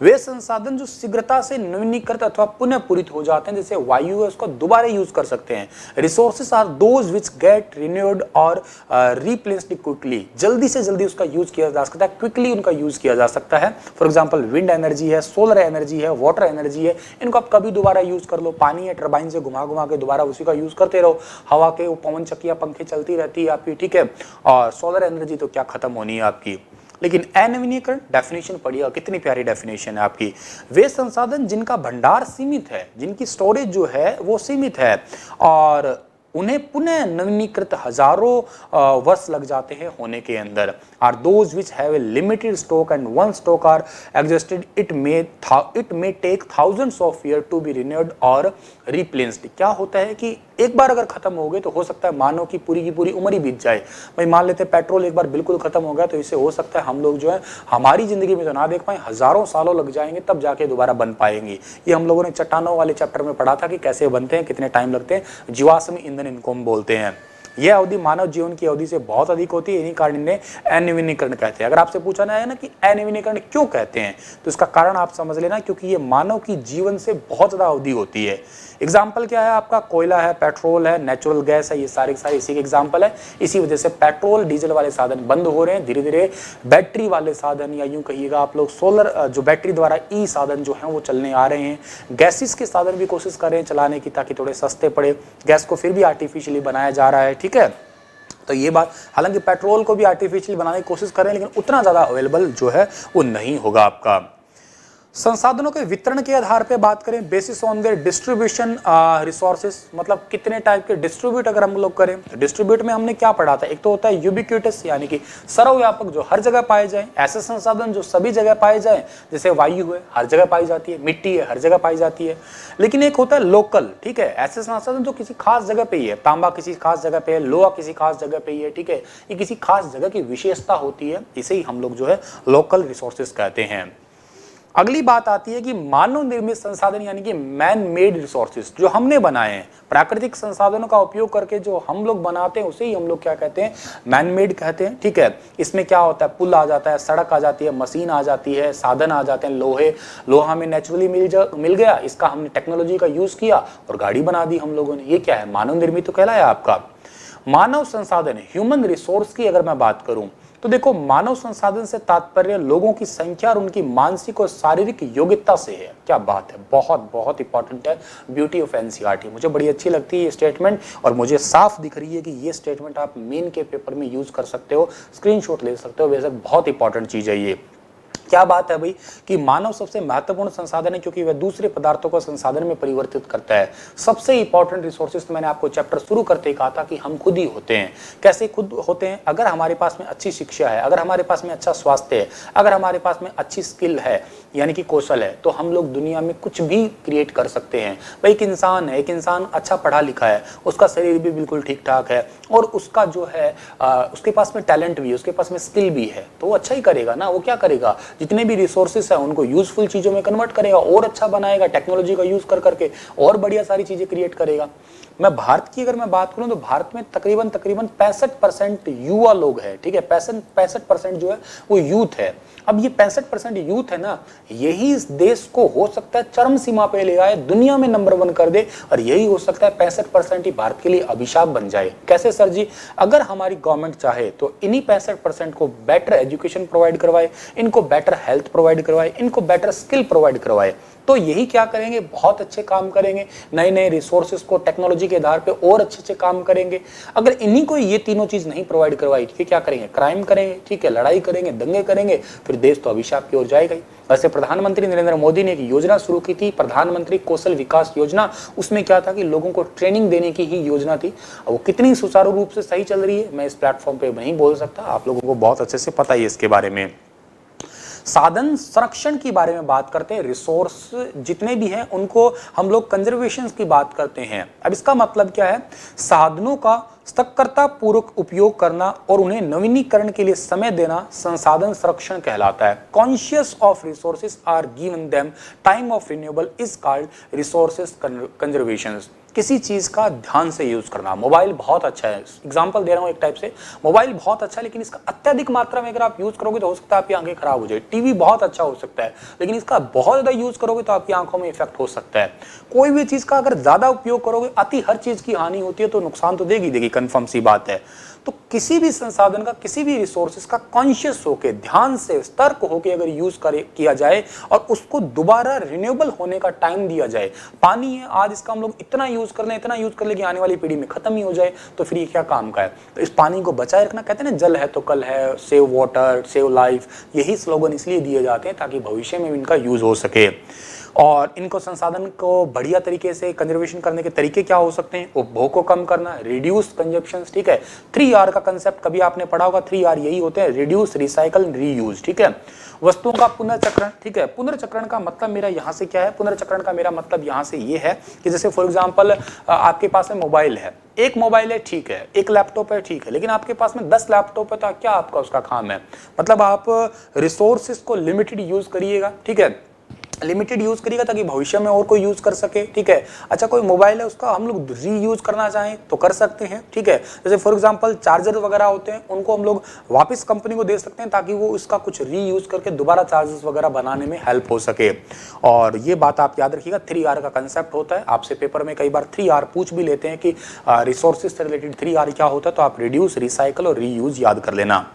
वे संसाधन जो शीघ्रता से नवीनीकृत अथवा पुनः पूरित हो जाते हैं, जैसे वायु है उसको दोबारा यूज कर सकते हैं। Resources are those which get renewed और रिप्लेस्ड क्विकली, जल्दी से जल्दी उसका यूज किया जा सकता है, क्विकली उनका यूज किया जा सकता है। फॉर एग्जांपल विंड एनर्जी है, सोलर एनर्जी है, वाटर एनर्जी है, इनको आप कभी दोबारा यूज कर लो। पानी है, टरबाइन से घुमा घुमा के दोबारा उसी का यूज करते रहो। हवा के वो पवन चक्कियां, पंखे चलती रहती है आपकी, ठीक है। और सोलर एनर्जी तो क्या खत्म होनी है आपकी। लेकिन अनवीनीकरण डेफिनेशन पढ़िएगा, कितनी प्यारी डेफिनेशन है आपकी। वे संसाधन जिनका भंडार सीमित है, जिनकी स्टोरेज जो है वो सीमित है और उन्हें पुनः नवीनीकृत हजारों वर्ष लग जाते हैं होने के अंदर, are those which have a limited stock and one stock are existed, it may take thousands of year to be renewed और रिप्लेस्ड। क्या होता है कि एक बार अगर खत्म हो गए तो हो सकता है मानव की पूरी उम्र ही बीत जाए। भाई मान लेते हैं पेट्रोल एक बार बिल्कुल खत्म हो गया तो इससे हो सकता है हम लोग जो है हमारी जिंदगी में तो ना देख पाए, हजारों सालों लग जाएंगे तब जाके दोबारा बन पाएंगे। ये हम लोगों ने चट्टानों वाले चैप्टर में पढ़ा था कि कैसे बनते हैं, कितने टाइम लगते हैं, जीवाश्म ईंधन इनको हम बोलते हैं। यह अवधि मानव जीवन की अवधि से बहुत अधिक होती है, इन्हीं कारण इन्हें अनवीनीकरण कहते हैं। अगर आपसे पूछा ना है ना कि अनवीनीकरण क्यों कहते हैं, तो इसका कारण आप समझ लेना, क्योंकि ये मानव की जीवन से बहुत ज्यादा अवधि होती है। एग्जाम्पल क्या है आपका, कोयला है, पेट्रोल है, नेचुरल गैस है, ये सारे इसी के एग्जाम्पल है। इसी वजह से पेट्रोल डीजल वाले साधन बंद हो रहे हैं, धीरे धीरे बैटरी वाले साधन या यूं कहिएगा आप लोग सोलर जो बैटरी द्वारा ई साधन जो है वो चलने आ रहे हैं। गैसेस के साधन भी कोशिश कर रहे हैं चलाने की ताकि थोड़े सस्ते पड़े, गैस को फिर भी आर्टिफिशियली बनाया जा रहा है, ठीक है। तो ये बात, हालांकि पेट्रोल को भी आर्टिफिशियल बनाने की कोशिश कर रहे हैं लेकिन उतना ज़्यादा अवेलेबल जो है वो नहीं होगा आपका। संसाधनों के वितरण के आधार पे बात करें, basis on their distribution resources, मतलब कितने टाइप के डिस्ट्रीब्यूट अगर हम लोग करें, डिस्ट्रीब्यूट में हमने क्या पढ़ा था, एक तो होता है यूबिक्यूटस यानी कि सर्वव्यापक, जो हर जगह पाए जाए, ऐसे संसाधन जो सभी जगह पाए जाए, जैसे वायु है हर जगह पाई जाती है, मिट्टी है हर जगह पाई जाती है। लेकिन एक होता है लोकल, ठीक है, ऐसे संसाधन जो किसी खास जगह पे ही है, तांबा किसी खास जगह पे है, लोहा किसी खास जगह पे ही है, ठीक है, ये किसी खास जगह की विशेषता होती है, इसे ही हम लोग जो है लोकल रिसोर्सेस कहते हैं। अगली बात आती है कि मानव निर्मित संसाधन यानी कि मैन मेड रिसोर्सेज, जो हमने बनाए हैं, प्राकृतिक संसाधनों का उपयोग करके जो हम लोग बनाते हैं उसे ही हम लोग क्या कहते हैं, मैन मेड कहते हैं, ठीक है। इसमें क्या होता है, पुल आ जाता है, सड़क आ जाती है, मशीन आ जाती है, साधन आ जाते हैं, लोहा हमें नेचुरली मिल गया, इसका हमने टेक्नोलॉजी का यूज किया और गाड़ी बना दी हम लोगों ने, ये क्या है, मानव निर्मित तो कहलाया आपका। मानव संसाधन ह्यूमन रिसोर्स की अगर मैं बात करूं तो देखो, मानव संसाधन से तात्पर्य लोगों की संख्या और उनकी मानसिक और शारीरिक योग्यता से है। क्या बात है, बहुत बहुत इंपॉर्टेंट है, ब्यूटी ऑफ एनसीईआरटी। मुझे बड़ी अच्छी लगती है ये स्टेटमेंट और मुझे साफ दिख रही है कि ये स्टेटमेंट आप मेन के पेपर में यूज कर सकते हो, स्क्रीनशॉट ले सकते हो, वैसे बहुत इंपॉर्टेंट चीज है ये। क्या बात है भाई कि मानव सबसे महत्वपूर्ण संसाधन है क्योंकि वह दूसरे पदार्थों को संसाधन में परिवर्तित करता है। सबसे इंपॉर्टेंट रिसोर्सेज, तो मैंने आपको चैप्टर शुरू करते ही कहा था कि हम खुद ही होते हैं। कैसे खुद होते हैं, अगर हमारे पास में अच्छी शिक्षा है, अगर हमारे पास में अच्छा स्वास्थ्य है, अगर हमारे पास में अच्छी स्किल है यानी कि कौशल है, तो हम लोग दुनिया में कुछ भी क्रिएट कर सकते हैं। भाई एक इंसान है, एक इंसान अच्छा पढ़ा लिखा है, उसका शरीर भी बिल्कुल ठीक ठाक है और उसका जो है उसके पास में टैलेंट भी है, उसके पास में स्किल भी है, तो वो अच्छा ही करेगा ना। वो क्या करेगा, जितने भी रिसोर्सेस है उनको यूजफुल चीजों में कन्वर्ट करेगा और अच्छा बनाएगा, टेक्नोलॉजी का यूज कर करके और बढ़िया सारी चीजें क्रिएट करेगा। मैं भारत की अगर मैं बात करूं तो भारत में तकरीबन 65% युवा लोग हैं, ठीक है, 65% जो है वो यूथ है। अब ये 65% यूथ है ना, यही इस देश को हो सकता है चरम सीमा पे ले आए, दुनिया में नंबर 1 कर दे, और यही हो सकता है 65% ही भारत के लिए अभिशाप बन जाए। कैसे सर जी, अगर हमारी गवर्नमेंट चाहे तो इन्हीं 65% को बेटर एजुकेशन प्रोवाइड करवाए, इनको बेटर हेल्थ प्रोवाइड करवाए, इनको बेटर स्किल प्रोवाइड करवाए, तो यही क्या करेंगे, बहुत अच्छे काम करेंगे, नए नए रिसोर्सेज को टेक्नोलॉजी के आधार पे और अच्छे अच्छे काम करेंगे। अगर इन्हीं को ये तीनों चीज नहीं प्रोवाइड करवाई तो क्या करेंगे, क्राइम करेंगे, ठीक है, लड़ाई करेंगे, दंगे करेंगे, फिर देश तो अभिशाप की ओर जाएगा ही। वैसे प्रधानमंत्री नरेंद्र मोदी ने एक योजना शुरू की थी, प्रधानमंत्री कौशल विकास योजना। उसमें क्या था कि लोगों को ट्रेनिंग देने की ही योजना थी। वो कितनी सुचारू रूप से सही चल रही है मैं इस प्लेटफॉर्म पे नहीं बोल सकता, आप लोगों को बहुत अच्छे से पता ही है इसके बारे में। साधन संरक्षण की बारे में बात करते हैं, रिसोर्स जितने भी हैं उनको हम लोग कंजर्वेशन की बात करते हैं। अब इसका मतलब क्या है, साधनों का सतर्कता पूर्वक उपयोग करना और उन्हें नवीनीकरण के लिए समय देना संसाधन संरक्षण कहलाता है। Conscious of resources are given them time of renewable is called resources conservation. किसी चीज का ध्यान से यूज करना। मोबाइल बहुत अच्छा है, एग्जांपल दे रहा हूं एक टाइप से, मोबाइल बहुत अच्छा है लेकिन इसका अत्यधिक मात्रा में अगर आप यूज करोगे तो हो सकता है आपकी आंखें खराब हो जाए। टीवी बहुत अच्छा हो सकता है लेकिन इसका बहुत ज्यादा यूज करोगे तो आपकी आंखों में इफेक्ट हो सकता है। कोई भी चीज का अगर ज्यादा उपयोग करोगे, अति हर चीज की हानि होती है तो नुकसान तो देगी, कंफर्म सी बात है। तो किसी भी संसाधन का, किसी भी रिसोर्सेज का कॉन्शियस होकर, ध्यान से, सतर्क होकर अगर यूज किया जाए और उसको दोबारा रिन्यूएबल होने का टाइम दिया जाए। पानी है, आज इसका हम लोग इतना यूज कर लें, इतना यूज कर ले कि आने वाली पीढ़ी में खत्म ही हो जाए, तो फिर ये क्या काम का है। तो इस पानी को बचाए रखना, कहते हैं ना जल है तो कल है, सेव वाटर सेव लाइफ, यही स्लोगन इसलिए दिए जाते हैं ताकि भविष्य में इनका यूज हो सके। और इनको संसाधन को बढ़िया तरीके से कंजर्वेशन करने के तरीके क्या हो सकते हैं, उपभोग को कम करना, रिड्यूस कंजप्शन, ठीक है। 3R का कंसेप्ट कभी आपने पढ़ा होगा, 3R यही होते हैं, रिड्यूस, रिसाइकल, रीयूज, ठीक है। वस्तुओं का पुनर्चक्रण, ठीक है। पुनर्चक्रण का मतलब मेरा यहाँ से क्या है, पुनर्चक्रण का मेरा मतलब यहाँ से ये है कि जैसे फॉर एग्जाम्पल आपके पास में मोबाइल है, एक मोबाइल है ठीक है, एक लैपटॉप है ठीक है, लेकिन आपके पास में 10 लैपटॉप है तो क्या आपका उसका काम है, मतलब आप रिसोर्सेज को लिमिटेड यूज करिएगा, ठीक है, लिमिटेड यूज करिएगा ताकि भविष्य में और कोई यूज कर सके, ठीक है। अच्छा, कोई मोबाइल है उसका हम लोग रीयूज करना चाहें तो कर सकते हैं, ठीक है। जैसे फॉर एग्जांपल चार्जर वगैरह होते हैं, उनको हम लोग वापस कंपनी को दे सकते हैं ताकि वो इसका कुछ रीयूज करके दोबारा चार्जर्स वगैरह बनाने में हेल्प हो सके। और ये बात आप याद रखिएगा, 3R का कंसेप्ट होता है। आपसे पेपर में कई बार 3R पूछ भी लेते हैं कि रिसोर्सेज से रिलेटेड 3R क्या होता है, तो आप रिड्यूस, रिसाइकल और रीयूज याद कर लेना।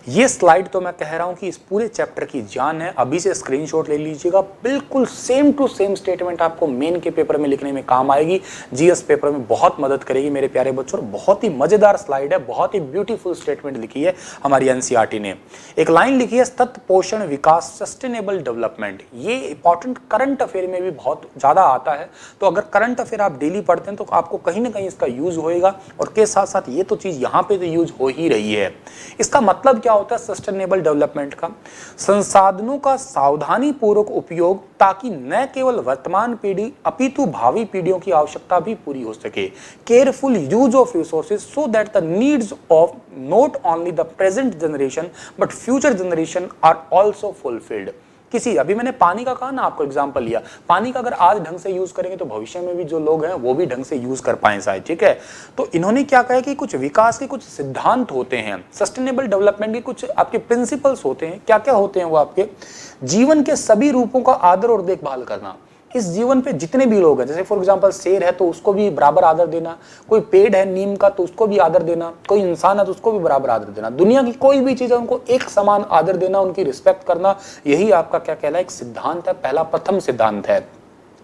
ये स्लाइड तो मैं कह रहा हूं कि इस पूरे चैप्टर की जान है, अभी से स्क्रीनशॉट ले लीजिएगा। बिल्कुल सेम टू सेम स्टेटमेंट आपको मेन के पेपर में लिखने में काम आएगी, जीएस पेपर में बहुत मदद करेगी मेरे प्यारे बच्चों। बहुत ही मजेदार स्लाइड है, बहुत ही ब्यूटीफुल स्टेटमेंट लिखी है हमारी एनसीईआरटी ने। एक लाइन लिखी है, सतत पोषण विकास, सस्टेनेबल डेवलपमेंट। ये इंपॉर्टेंट करंट अफेयर में भी बहुत ज्यादा आता है, तो अगर करंट अफेयर आप डेली पढ़ते हैं तो आपको कहीं ना कहीं इसका यूज होएगा। और के साथ साथ ये तो चीज यहाँ पे तो यूज हो ही रही है। इसका मतलब क्या होता है सस्टेनेबल डेवलपमेंट का, संसाधनों का सावधानी पूर्वक उपयोग ताकि न केवल वर्तमान पीढ़ी अपितु भावी पीढ़ियों की आवश्यकता भी पूरी हो सके। Careful use of resources so that the needs of not only the present generation but future generation are also fulfilled. किसी, अभी मैंने पानी का कहा ना, आपको एग्जांपल लिया, पानी का अगर आज ढंग से यूज करेंगे तो भविष्य में भी जो लोग हैं वो भी ढंग से यूज कर पाए शायद, ठीक है। तो इन्होंने क्या कहा कि कुछ विकास के कुछ सिद्धांत होते हैं, सस्टेनेबल डेवलपमेंट के कुछ आपके प्रिंसिपल्स होते हैं। क्या क्या होते हैं वो, आपके जीवन के सभी रूपों का आदर और देखभाल करना। इस जीवन पे जितने भी लोग हैं, जैसे फॉर एग्जांपल शेर है तो उसको भी बराबर आदर देना, कोई पेड़ है नीम का तो उसको भी आदर देना, कोई इंसान है तो उसको भी बराबर आदर देना, दुनिया की कोई भी चीज है उनको एक समान आदर देना, उनकी रिस्पेक्ट करना, यही आपका क्या कहला है, एक सिद्धांत है, पहला प्रथम सिद्धांत है।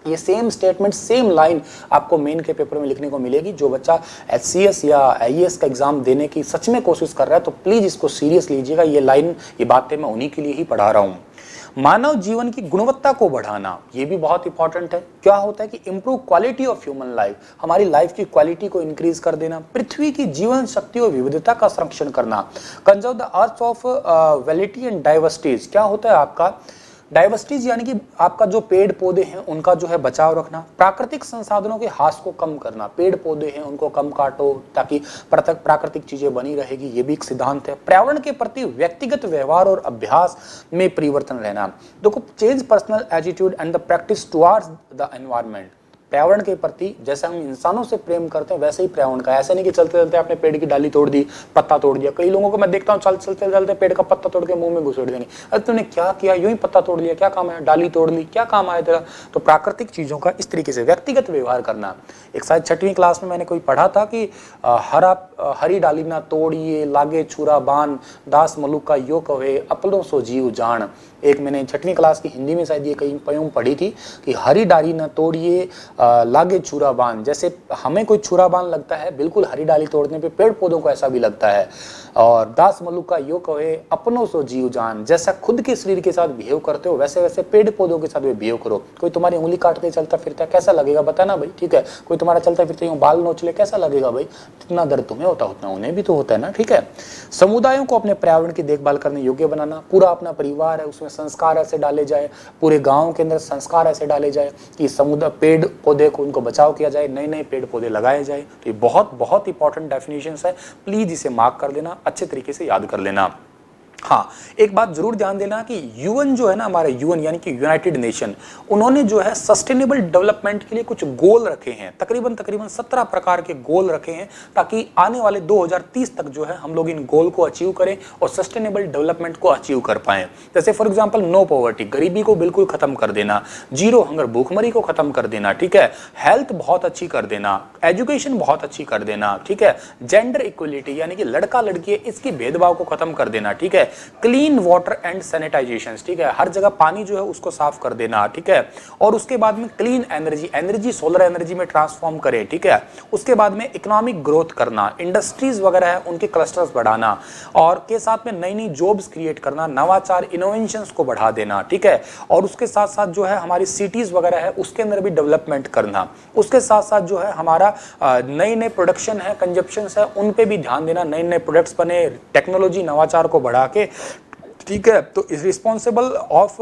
ये सेम स्टेटमेंट, सेम लाइन आपको मेन के पेपर में लिखने को मिलेगी। जो बच्चा एचसीएस या आईएएस का एग्जाम देने की सच में कोशिश कर रहा है तो प्लीज इसको सीरियस लीजिएगा। ये लाइन, ये बातें मैं उन्हीं के लिए ही पढ़ा रहा हूं। मानव जीवन की गुणवत्ता को बढ़ाना, ये भी बहुत इंपॉर्टेंट है। क्या होता है कि improve quality of human life, हमारी लाइफ की क्वालिटी को इंक्रीज कर देना। पृथ्वी की जीवन शक्ति और विविधता का संरक्षण करना। Conserve the earth of वैलिटी and diversities. क्या होता है आपका डाइवर्सिटीज, यानी कि आपका जो पेड़ पौधे हैं उनका जो है बचाव रखना। प्राकृतिक संसाधनों के हास को कम करना, पेड़ पौधे हैं उनको कम काटो ताकि प्राकृतिक चीजें बनी रहेगी, ये भी एक सिद्धांत है। पर्यावरण के प्रति व्यक्तिगत व्यवहार और अभ्यास में परिवर्तन रहना। देखो, change personal attitude and the practice towards the environment. पर्यावरण के प्रति जैसे हम इंसानों से प्रेम करते हैं वैसे ही पर्यावरण का। ऐसे नहीं कि चलते चलते आपने पेड़ की डाली तोड़ दी, पत्ता तोड़ दिया। कई लोगों को मैं देखता हूँ चलते चलते पेड़ का पत्ता तोड़ के मुंह में घुसेड़ देंगे। अरे तूने क्या किया, यूं ही पत्ता तोड़ लिया, क्या काम है, डाली तोड़ ली, क्या काम आया तेरा। तो प्राकृतिक चीजों का इस तरीके से व्यक्तिगत व्यवहार करना। एक शायद 6वीं क्लास में मैंने कोई पढ़ा था कि हरी डाली ना तोड़िए, लागे छुरा बान, दास मलुक का यो कहे, अपनों सो जीव जान। एक मैंने 6वीं क्लास की हिंदी में शायद ये कहीं पयों पढ़ी थी कि हरी डाली ना तोड़िए, लागे छुरा बान, जैसे हमें कोई छुरा बान लगता है बिल्कुल हरी डाली तोड़ने पे पेड़ पौधों को ऐसा भी लगता है। और दास मलुक का यो कहे अपनों सो जीव जान, जैसा खुद के शरीर के साथ बिहेव करते हो वैसे वैसे पेड़ पौधों के साथ भी बिहेव करो। कोई तुम्हारी उंगली काटते चलता फिरता है कैसा लगेगा बताना भाई, ठीक है। कोई तुम्हारा चलता फिरता यूं बाल नोच ले कैसा लगेगा भाई, जितना दर्द तुम्हें होता उतना उन्हें भी तो होता है ना, ठीक है। समुदायों को अपने पर्यावरण की देखभाल करने योग्य बनाना, पूरा अपना परिवार है उसमें संस्कार ऐसे डाले जाए, पूरे गाँव के अंदर संस्कार ऐसे डाले जाए कि समुदाय पेड़ पौधे को उनको बचाव किया जाए, नए नए पेड़ पौधे लगाए जाए। तो ये बहुत बहुत इंपॉर्टेंट डेफिनेशंस है, प्लीज इसे मार्क कर लेना, अच्छे तरीके से याद कर लेना। हाँ, एक बात जरूर ध्यान देना कि यूएन जो है ना, हमारे यूएन यानी कि यूनाइटेड नेशन, उन्होंने जो है सस्टेनेबल डेवलपमेंट के लिए कुछ गोल रखे हैं, तकरीबन 17 प्रकार के गोल रखे हैं, ताकि आने वाले 2030 तक जो है हम लोग इन गोल को अचीव करें और सस्टेनेबल डेवलपमेंट को अचीव कर पाएं। जैसे फॉर एग्जाम्पल नो पॉवर्टी, गरीबी को बिल्कुल खत्म कर देना, जीरो हंगर भूखमरी को खत्म कर देना, ठीक है, हेल्थ बहुत अच्छी कर देना, एजुकेशन बहुत अच्छी कर देना, ठीक है, जेंडर इक्वलिटी यानी कि लड़का लड़की है इसकी भेदभाव को खत्म कर देना, ठीक है, क्लीन वाटर एंड सैनिटाइजेशन, ठीक है, हर जगह पानी जो है उसको साफ कर देना, ठीक है, और उसके बाद में क्लीन एनर्जी सोलर एनर्जी में ट्रांसफॉर्म करें, ठीक है, उसके बाद में इकोनॉमिक ग्रोथ करना, इंडस्ट्रीज वगैरह है उनके क्लस्टर्स बढ़ाना, और के साथ में नई नई जॉब्स क्रिएट करना, नवाचार इनोवेशंस को बढ़ा देना, ठीक है, और उसके साथ साथ जो है हमारी सिटीज वगैरह है उसके अंदर भी डेवलपमेंट करना, उसके साथ साथ जो है हमारा नए नए प्रोडक्शन है, कंजप्शन है, उन पे भी ध्यान देना, नए नए प्रोडक्ट्स बने, टेक्नोलॉजी नवाचार को बढ़ा के, ठीक है, तो is responsible of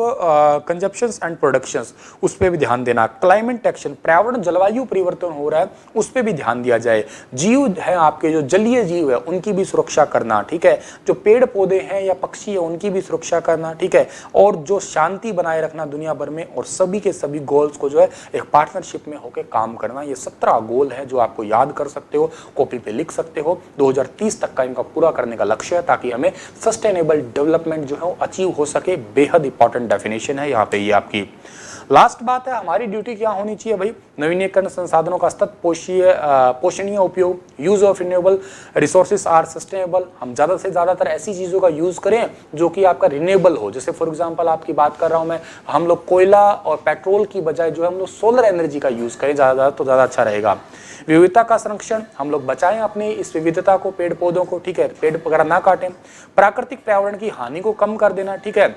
consumptions and productions, उस पर भी ध्यान देना। क्लाइमेट एक्शन, पर्यावरण जलवायु परिवर्तन हो रहा है उस पर भी ध्यान दिया जाए। जीव है आपके जो जलीय जीव है उनकी भी सुरक्षा करना, ठीक है, जो पेड़ पौधे हैं या पक्षी है उनकी भी सुरक्षा करना, ठीक है, और जो शांति बनाए रखना दुनिया भर में, और सभी के सभी गोल्स को जो है एक पार्टनरशिप में होकर काम करना। ये 17 गोल है जो आपको याद कर सकते हो, कॉपी पे लिख सकते हो। 2030 तक का इनका पूरा करने का लक्ष्य है ताकि हमें सस्टेनेबल डेवलपमेंट जो है अचीव हो सके। बेहद इंपॉर्टेंट डेफिनेशन है यहाँ पे ये आपकी। लास्ट बात है, हमारी ड्यूटी क्या होनी चाहिए भाई, नवीनीकरण संसाधनों का सतत पोषणीय उपयोग, use of renewable resources are sustainable. हम ज़्यादा से ज़्यादातर ऐसी चीज़ों का यूज़ करें जो कि आपका रिन्यूएबल हो। जैसे फॉर एग्जांपल आपकी बात कर रहा हूँ मैं, हम लोग कोयला और पेट्रोल की बजाय जो है हम लोग सोलर एनर्जी का यूज़ करें ज़्यादा तो ज़्यादा अच्छा रहेगा। विविधता का संरक्षण, हम लोग बचाएं अपनी इस विविधता को, पेड़ पौधों को, ठीक है, पेड़ वगैरह ना काटें। प्राकृतिक पर्यावरण की हानि को कम कर देना, ठीक है,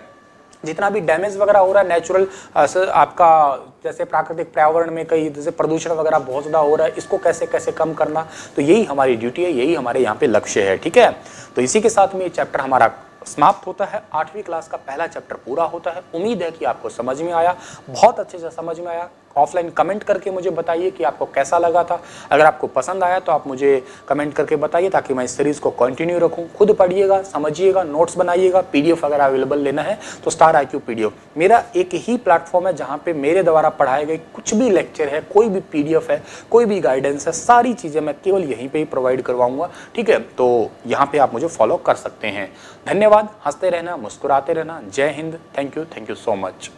जितना भी डैमेज वगैरह हो रहा है नेचुरल आपका, जैसे प्राकृतिक पर्यावरण में कई जैसे प्रदूषण वगैरह बहुत ज़्यादा हो रहा है, इसको कैसे कैसे कम करना, तो यही हमारी ड्यूटी है, यही हमारे यहाँ पे लक्ष्य है, ठीक है। तो इसी के साथ में ये चैप्टर हमारा समाप्त होता है। 8वीं क्लास का पहला चैप्टर पूरा होता है। उम्मीद है कि आपको समझ में आया, बहुत अच्छे से समझ में आया। ऑफलाइन कमेंट करके मुझे बताइए कि आपको कैसा लगा था। अगर आपको पसंद आया तो आप मुझे कमेंट करके बताइए ताकि मैं इस सीरीज़ को कंटिन्यू रखूं। खुद पढ़िएगा, समझिएगा, नोट्स बनाइएगा। पीडीएफ अगर अवेलेबल लेना है तो स्टार IQ पीडीएफ मेरा एक ही प्लेटफॉर्म है जहां पे मेरे द्वारा पढ़ाए गए कुछ भी लेक्चर है, कोई भी पीडीएफ है, कोई भी गाइडेंस है, सारी चीज़ें मैं केवल यहीं पर ही प्रोवाइड करवाऊंगा, ठीक है। तो यहाँ पर आप मुझे फॉलो कर सकते हैं। धन्यवाद। हंसते रहना, मुस्कुराते रहना। जय Hind. Thank you so much.